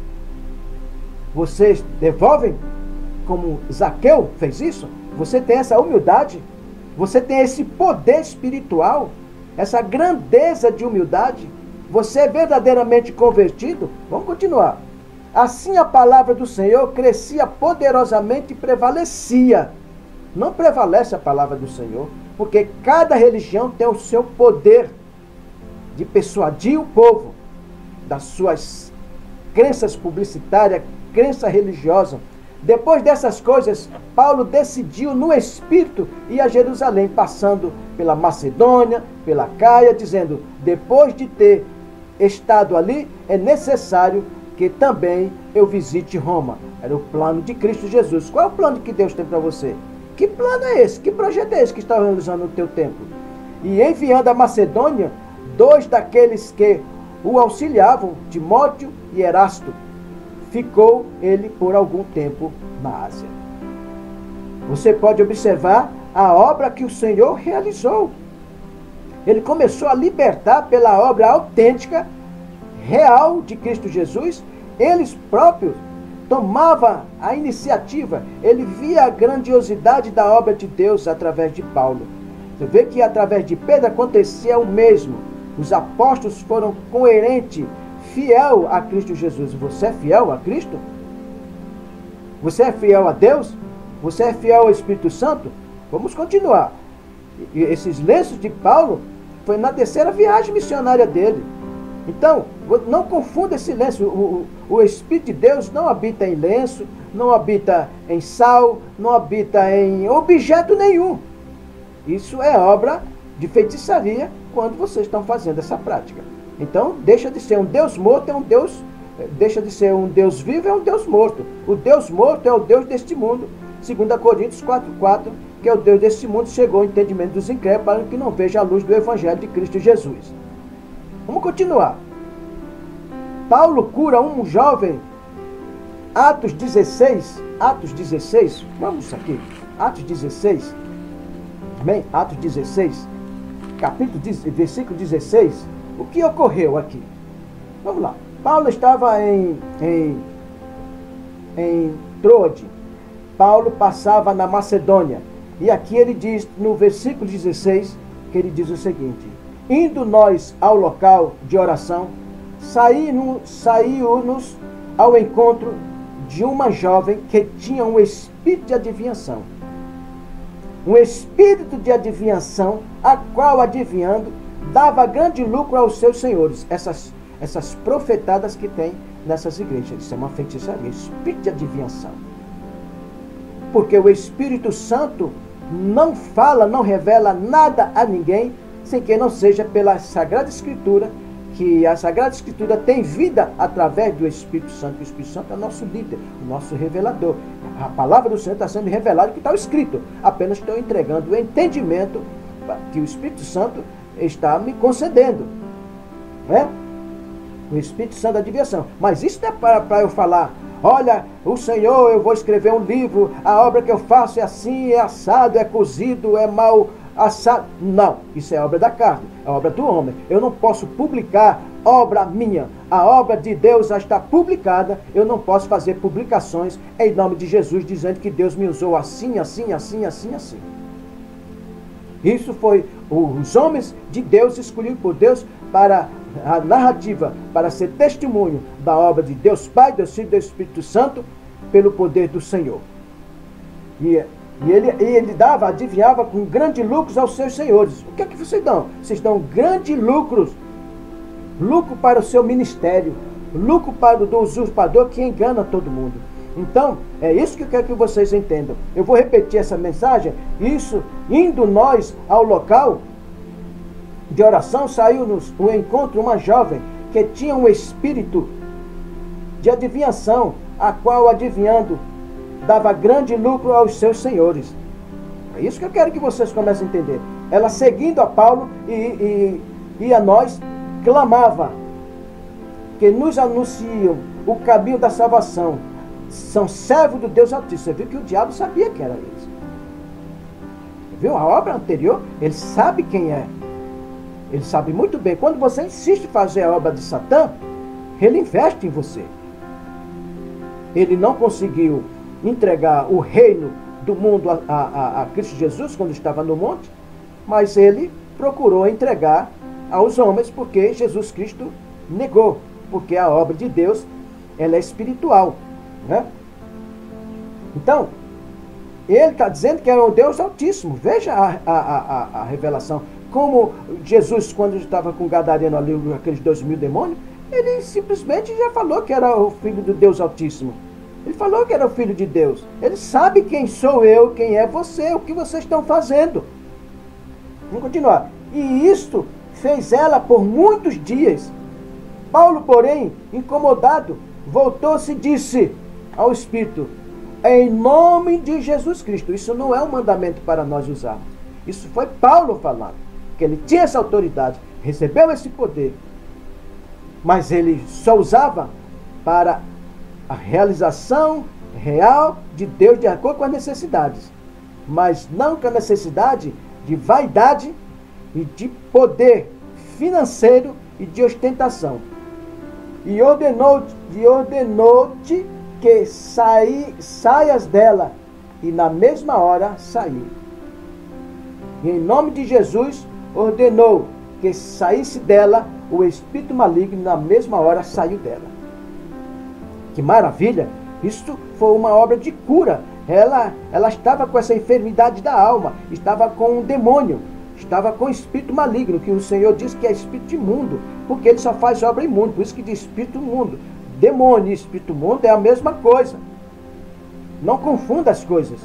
Speaker 1: Vocês devolvem como Zaqueu fez isso? Você tem essa humildade? Você tem esse poder espiritual? Essa grandeza de humildade? Você é verdadeiramente convertido? Vamos continuar. Assim a palavra do Senhor crescia poderosamente e prevalecia. Não prevalece a palavra do Senhor, porque cada religião tem o seu poder de persuadir o povo das suas crenças publicitárias, crença religiosa, Depois dessas coisas, Paulo decidiu no Espírito ir a Jerusalém, passando pela Macedônia, pela Caia, dizendo, depois de ter estado ali, é necessário que também eu visite Roma. Era o plano de Cristo Jesus. Qual é o plano que Deus tem para você? Que plano é esse? Que projeto é esse que está realizando no teu tempo? E enviando a Macedônia, 2 daqueles que o auxiliavam, Timóteo e Erasto, ficou ele por algum tempo na Ásia. Você pode observar a obra que o Senhor realizou. Ele começou a libertar pela obra autêntica, real de Cristo Jesus. Eles próprios tomavam a iniciativa. Ele via a grandiosidade da obra de Deus através de Paulo. Você vê que através de Pedro acontecia o mesmo. Os apóstolos foram coerentes, fiel a Cristo Jesus. Você é fiel a Cristo? Você é fiel a Deus? Você é fiel ao Espírito Santo? Vamos continuar. E esses lenços de Paulo foi na 3ª viagem missionária dele. Então, não confunda esse lenço. O Espírito de Deus não habita em lenço, não habita em sal, não habita em objeto nenhum. Isso é obra de feitiçaria quando vocês estão fazendo essa prática. Então, deixa de ser um Deus morto, deixa de ser um Deus vivo, é um Deus morto. O Deus morto é o Deus deste mundo. 2 Coríntios 4,4, que é o Deus deste mundo, chegou ao entendimento dos incrédulos para que não veja a luz do Evangelho de Cristo Jesus. Vamos continuar. Paulo cura um jovem, Atos 16, vamos aqui, Atos 16, amém? Atos 16, versículo 16, o que ocorreu aqui? Vamos lá. Paulo estava em Troade. Paulo passava na Macedônia. E aqui ele diz, no versículo 16, que ele diz o seguinte: indo nós ao local de oração, saiu-nos ao encontro de uma jovem que tinha um espírito de adivinhação. Um espírito de adivinhação, a qual, adivinhando, dava grande lucro aos seus senhores. Essas profetadas que tem nessas igrejas. Isso é uma feitiçaria, espírito de adivinhação. Porque o Espírito Santo não fala, não revela nada a ninguém, sem que não seja pela Sagrada Escritura, que a Sagrada Escritura tem vida através do Espírito Santo. O Espírito Santo é o nosso líder, o nosso revelador. A palavra do Senhor está sendo revelada, que está escrito. Apenas estou entregando o entendimento que o Espírito Santo está me concedendo. Né? O Espírito Santo da adivinhação. Mas isso não é para eu falar, olha, o Senhor, eu vou escrever um livro, a obra que eu faço é assim, é assado, é cozido, é mal assado. Não, isso é obra da carne, é obra do homem. Eu não posso publicar obra minha. A obra de Deus já está publicada. Eu não posso fazer publicações em nome de Jesus, dizendo que Deus me usou assim, assim, assim, assim, assim. Isso foi os homens de Deus escolhidos por Deus para a narrativa, para ser testemunho da obra de Deus Pai, Deus Filho e do Espírito Santo, pelo poder do Senhor. E ele adivinhava com grandes lucros aos seus senhores. O que é que vocês dão? Vocês dão grandes lucros. Lucro para o seu ministério. Lucro para o usurpador que engana todo mundo. Então, é isso que eu quero que vocês entendam. Eu vou repetir essa mensagem. Isso, indo nós ao local de oração, saiu-nos o encontro uma jovem que tinha um espírito de adivinhação, a qual, adivinhando, dava grande lucro aos seus senhores. É isso que eu quero que vocês comecem a entender. Ela, seguindo a Paulo e a nós, clamava que nos anunciam o caminho da salvação. São servos do Deus Altíssimo. Você viu que o diabo sabia que era isso. Viu? A obra anterior, ele sabe quem é. Ele sabe muito bem. Quando você insiste em fazer a obra de Satã, ele investe em você. Ele não conseguiu entregar o reino do mundo a Cristo Jesus quando estava no monte, mas ele procurou entregar aos homens, porque Jesus Cristo negou, porque a obra de Deus, ela é espiritual, né? Então, ele está dizendo que era um Deus Altíssimo. Veja a revelação. Como Jesus, quando estava com o gadareno ali, aqueles 2.000 demônios, ele simplesmente já falou que era o Filho do Deus Altíssimo. Ele falou que era o Filho de Deus. Ele sabe quem sou eu, quem é você, o que vocês estão fazendo. Vamos continuar. E isto fez ela por muitos dias. Paulo, porém, incomodado, voltou-se e disse ao Espírito: em nome de Jesus Cristo. Isso não é um mandamento para nós usarmos. Isso foi Paulo falando, que ele tinha essa autoridade, recebeu esse poder, mas ele só usava para a realização real de Deus de acordo com as necessidades, mas não com a necessidade de vaidade e de poder financeiro e de ostentação. E ordenou-te que saias dela, e na mesma hora saiu. E em nome de Jesus ordenou que saísse dela o espírito maligno, e na mesma hora saiu dela. Que maravilha! Isso foi uma obra de cura. Ela estava com essa enfermidade da alma, estava com um demônio, estava com espírito maligno, que o Senhor diz que é espírito imundo, porque ele só faz obra imunda, por isso que diz espírito imundo. Demônio e espírito imundo é a mesma coisa. Não confunda as coisas.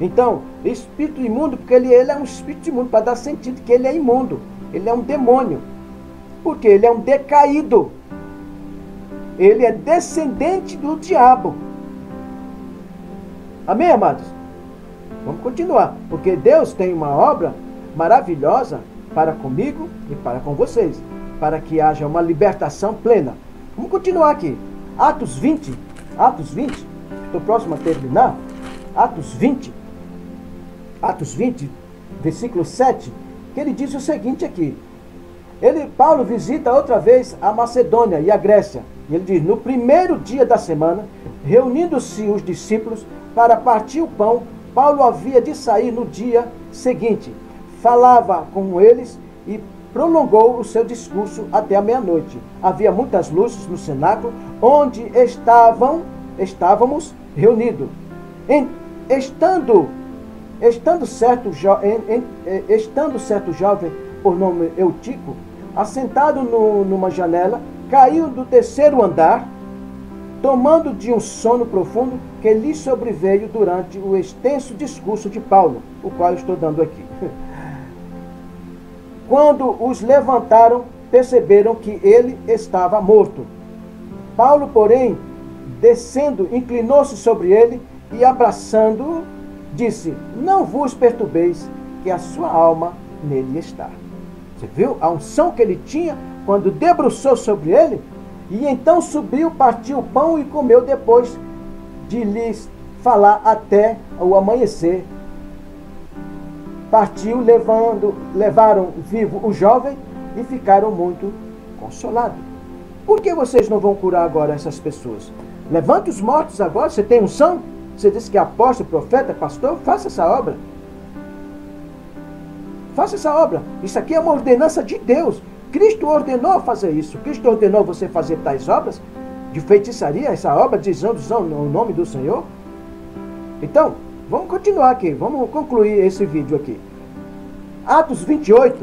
Speaker 1: Então, espírito imundo, porque ele é um espírito imundo, para dar sentido que ele é imundo. Ele é um demônio. Porque ele é um decaído. Ele é descendente do diabo. Amém, amados? Vamos continuar. Porque Deus tem uma obra maravilhosa para comigo e para com vocês, para que haja uma libertação plena. Vamos continuar aqui. Atos 20, estou próximo a terminar. Atos 20, versículo 7, que ele diz o seguinte aqui. Paulo visita outra vez a Macedônia e a Grécia. E ele diz: no primeiro dia da semana, reunindo-se os discípulos para partir o pão, Paulo havia de sair no dia seguinte. Falava com eles e prolongou o seu discurso até a meia-noite. Havia muitas luzes no cenáculo onde estávamos reunidos. Estando certo jovem, por nome Eutico, assentado numa janela, caiu do terceiro andar, tomando de um sono profundo que lhe sobreveio durante o extenso discurso de Paulo, o qual eu estou dando aqui. Quando os levantaram, perceberam que ele estava morto. Paulo, porém, descendo, inclinou-se sobre ele e, abraçando-o, disse: não vos perturbeis, que a sua alma nele está. Você viu a unção que ele tinha quando debruçou sobre ele? E então subiu, partiu o pão e comeu, depois de lhes falar até o amanhecer. Partiu, levaram vivo o jovem e ficaram muito consolados. Por que vocês não vão curar agora essas pessoas? Levante os mortos agora. Você tem unção? Você disse que é apóstolo, profeta, pastor? Faça essa obra. Faça essa obra. Isso aqui é uma ordenança de Deus. Cristo ordenou fazer isso. Cristo ordenou você fazer tais obras de feitiçaria, essa obra de usando o nome do Senhor. Então, vamos continuar aqui. Vamos concluir esse vídeo aqui. Atos 28,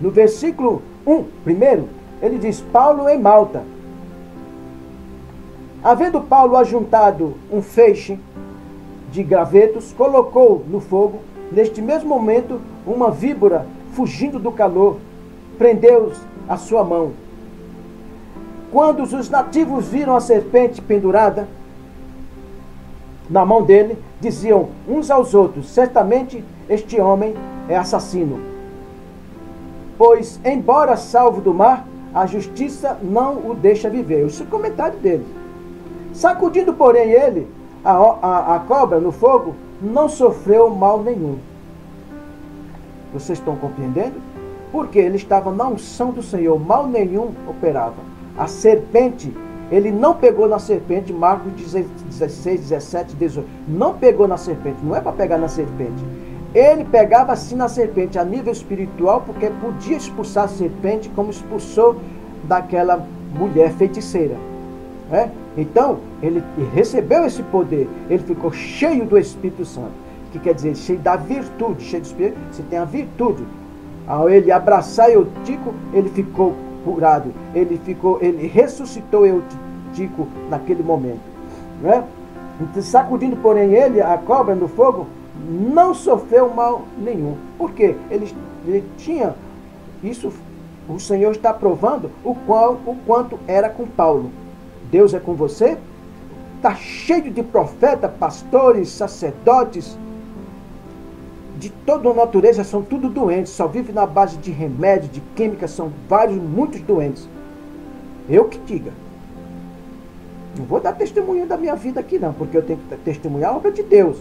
Speaker 1: no versículo 1, primeiro, ele diz: Paulo em Malta. Havendo Paulo ajuntado um feixe de gravetos, colocou no fogo. Neste mesmo momento, uma víbora, fugindo do calor, prendeu-os a sua mão. Quando os nativos viram a serpente pendurada na mão dele, diziam uns aos outros: certamente este homem é assassino. Pois, embora salvo do mar, a justiça não o deixa viver. Esse é o comentário dele. Sacudindo, porém, ele a cobra no fogo, não sofreu mal nenhum. Vocês estão compreendendo? Porque ele estava na unção do Senhor, mal nenhum operava. A serpente, ele não pegou na serpente, Marcos 16, 17, 18. Não pegou na serpente, não é para pegar na serpente. Ele pegava assim na serpente, a nível espiritual, porque podia expulsar a serpente, como expulsou daquela mulher feiticeira. Então, ele recebeu esse poder, ele ficou cheio do Espírito Santo, que quer dizer, cheio da virtude, cheio do Espírito, você tem a virtude. Ao ele abraçar Eutico, ele ficou curado, ele ressuscitou, eu te digo, naquele momento, né? Sacudindo, porém, ele, a cobra no fogo, não sofreu mal nenhum. Por quê? Ele tinha isso. O Senhor está provando o quanto era com Paulo. Deus é com você? Está cheio de profetas, pastores, sacerdotes, de toda a natureza, são tudo doentes, só vivem na base de remédio, de química, são muitos doentes. Eu que diga. Não vou dar testemunho da minha vida aqui não, porque eu tenho que testemunhar a obra de Deus.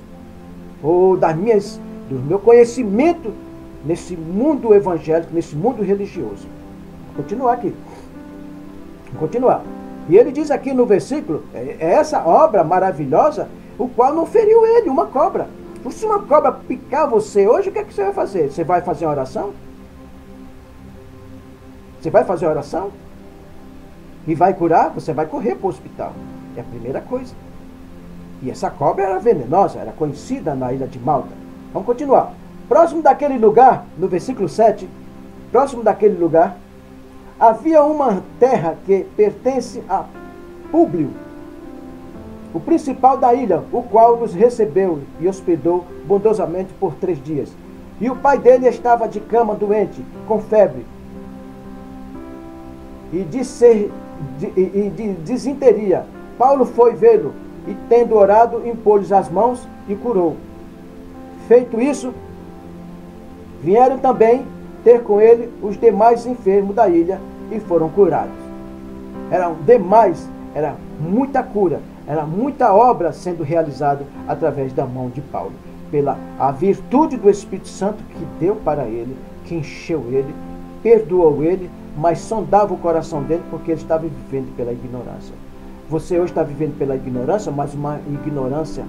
Speaker 1: Ou do meu conhecimento nesse mundo evangélico, nesse mundo religioso. Vou continuar aqui. Vou continuar. E ele diz aqui no versículo, essa obra maravilhosa, o qual não feriu ele, uma cobra. Se uma cobra picar você hoje, o que é que você vai fazer? Você vai fazer uma oração? Você vai fazer uma oração? E vai curar? Você vai correr para o hospital. É a primeira coisa. E essa cobra era venenosa, era conhecida na ilha de Malta. Vamos continuar. Próximo daquele lugar, no versículo 7, próximo daquele lugar, havia uma terra que pertence a Públio, o principal da ilha, o qual nos recebeu e hospedou bondosamente por 3 dias. E o pai dele estava de cama doente, com febre, e de disenteria. Paulo foi vê-lo, e tendo orado, impôs-lhes as mãos e curou. Feito isso, vieram também ter com ele os demais enfermos da ilha e foram curados. Eram demais, era muita cura, era muita obra sendo realizada através da mão de Paulo, pela a virtude do Espírito Santo que deu para ele, que encheu ele, perdoou ele, mas sondava o coração dele porque ele estava vivendo pela ignorância. Você hoje está vivendo pela ignorância, mas uma ignorância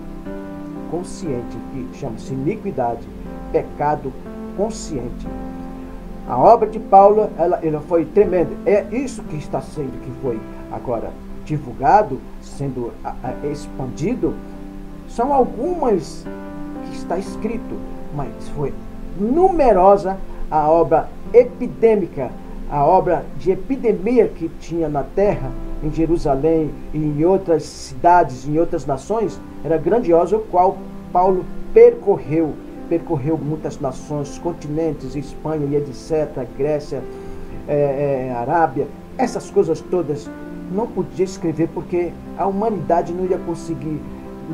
Speaker 1: consciente, que chama-se iniquidade, pecado consciente. A obra de Paulo, ela foi tremenda. É isso que está sendo, que foi agora divulgado, sendo expandido. São algumas que está escrito, mas foi numerosa a obra epidêmica, a obra de epidemia que tinha na terra, em Jerusalém e em outras cidades, em outras nações, era grandiosa, o qual Paulo percorreu muitas nações, continentes, Espanha e etc., Grécia, Arábia, essas coisas todas. Não podia escrever porque a humanidade não ia conseguir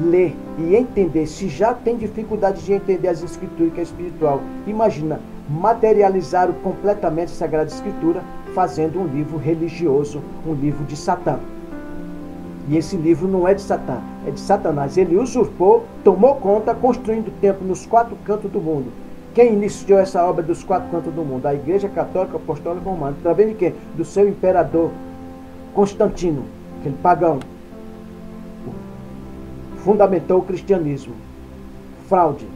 Speaker 1: ler e entender. Se já tem dificuldade de entender as escrituras, que é espiritual, imagina materializar completamente a Sagrada Escritura fazendo um livro religioso, um livro de Satã. E esse livro não é de Satã, é de Satanás. Ele usurpou, tomou conta, construindo o templo nos 4 cantos do mundo. Quem iniciou essa obra dos 4 cantos do mundo? A Igreja Católica Apostólica Romana. Através de quem? Do seu imperador Constantino, aquele pagão. Fundamentou o cristianismo. Fraude.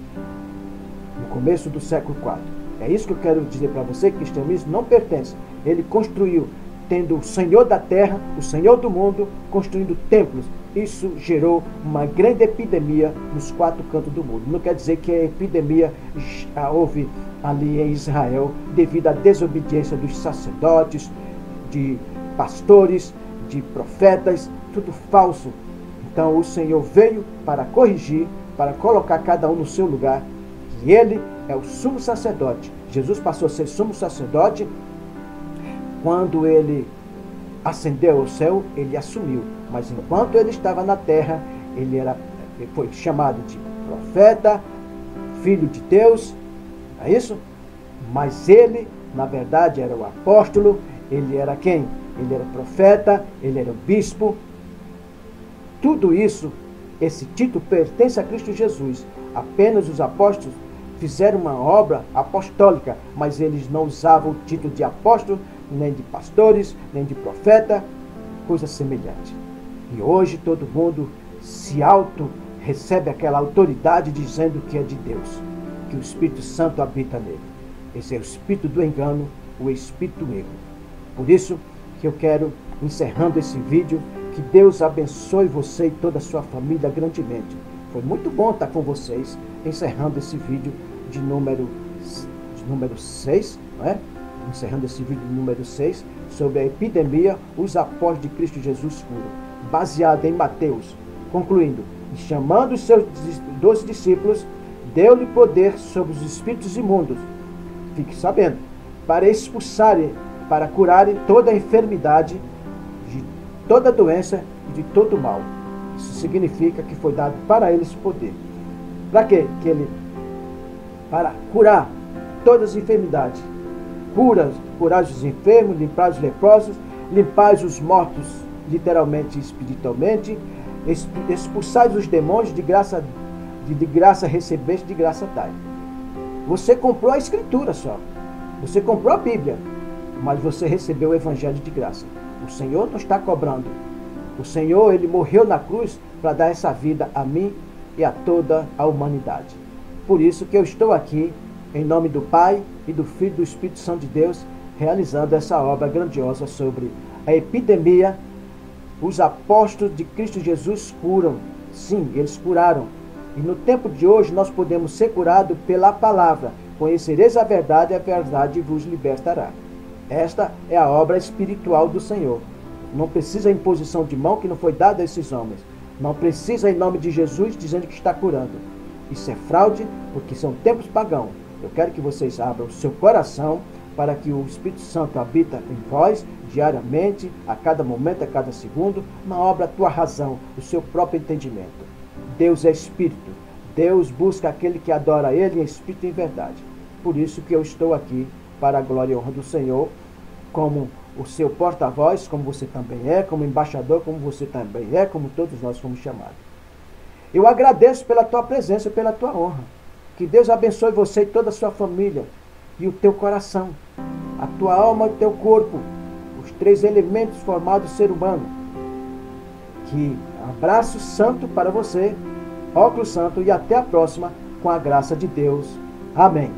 Speaker 1: No começo do século IV. É isso que eu quero dizer para você, que o cristianismo não pertence. Ele construiu, tendo o Senhor da terra, o Senhor do mundo, construindo templos. Isso gerou uma grande epidemia nos 4 cantos do mundo. Não quer dizer que a epidemia houve ali em Israel devido à desobediência dos sacerdotes, de pastores, de profetas, tudo falso. Então o Senhor veio para corrigir, para colocar cada um no seu lugar. E ele é o sumo sacerdote. Jesus passou a ser sumo sacerdote. Quando ele ascendeu ao céu, ele assumiu. Mas enquanto ele estava na terra, ele foi chamado de profeta, filho de Deus. É isso? Mas ele, na verdade, era o apóstolo. Ele era quem? Ele era profeta, ele era o bispo. Tudo isso, esse título pertence a Cristo Jesus. Apenas os apóstolos fizeram uma obra apostólica, mas eles não usavam o título de apóstolo, nem de pastores, nem de profeta, coisa semelhante. E hoje todo mundo se recebe aquela autoridade dizendo que é de Deus, que o Espírito Santo habita nele. Esse é o espírito do engano, o espírito do erro. Por isso que eu quero, encerrando esse vídeo, que Deus abençoe você e toda a sua família grandemente. Foi muito bom estar com vocês, encerrando esse vídeo de número 6, não é? encerrando esse vídeo número 6, sobre a epidemia, os apóstolos de Cristo Jesus curam, baseado em Mateus. Concluindo, e chamando os seus 12 discípulos, deu-lhe poder sobre os espíritos imundos, fique sabendo, para expulsarem, para curarem toda a enfermidade, de toda doença e de todo mal. Isso significa que foi dado para eles poder. Para quê? Para curar todas as enfermidades. Curar os enfermos, limpar os leprosos, limpar os mortos, literalmente e espiritualmente, expulsar os demônios, de graça recebeste, de graça dai. Você comprou a Escritura só. Você comprou a Bíblia, mas você recebeu o Evangelho de graça. O Senhor não está cobrando. O Senhor, Ele morreu na cruz para dar essa vida a mim e a toda a humanidade. Por isso que eu estou aqui, em nome do Pai e do Filho e do Espírito Santo de Deus, realizando essa obra grandiosa sobre a epidemia. Os apóstolos de Cristo Jesus curam. Sim, eles curaram. E no tempo de hoje nós podemos ser curados pela palavra. Conhecereis a verdade vos libertará. Esta é a obra espiritual do Senhor. Não precisa imposição de mão que não foi dada a esses homens. Não precisa em nome de Jesus dizendo que está curando. Isso é fraude, porque são tempos pagãos. Eu quero que vocês abram o seu coração para que o Espírito Santo habita em vós diariamente, a cada momento, a cada segundo, na obra a tua razão, o seu próprio entendimento. Deus é Espírito. Deus busca aquele que adora Ele em Espírito e em verdade. Por isso que eu estou aqui para a glória e honra do Senhor, como o seu porta-voz, como você também é, como embaixador, como você também é, como todos nós fomos chamados. Eu agradeço pela tua presença e pela tua honra. Que Deus abençoe você e toda a sua família, e o teu coração, a tua alma e o teu corpo, os 3 elementos formados do ser humano. Que abraço santo para você, óculos santo, e até a próxima, com a graça de Deus. Amém.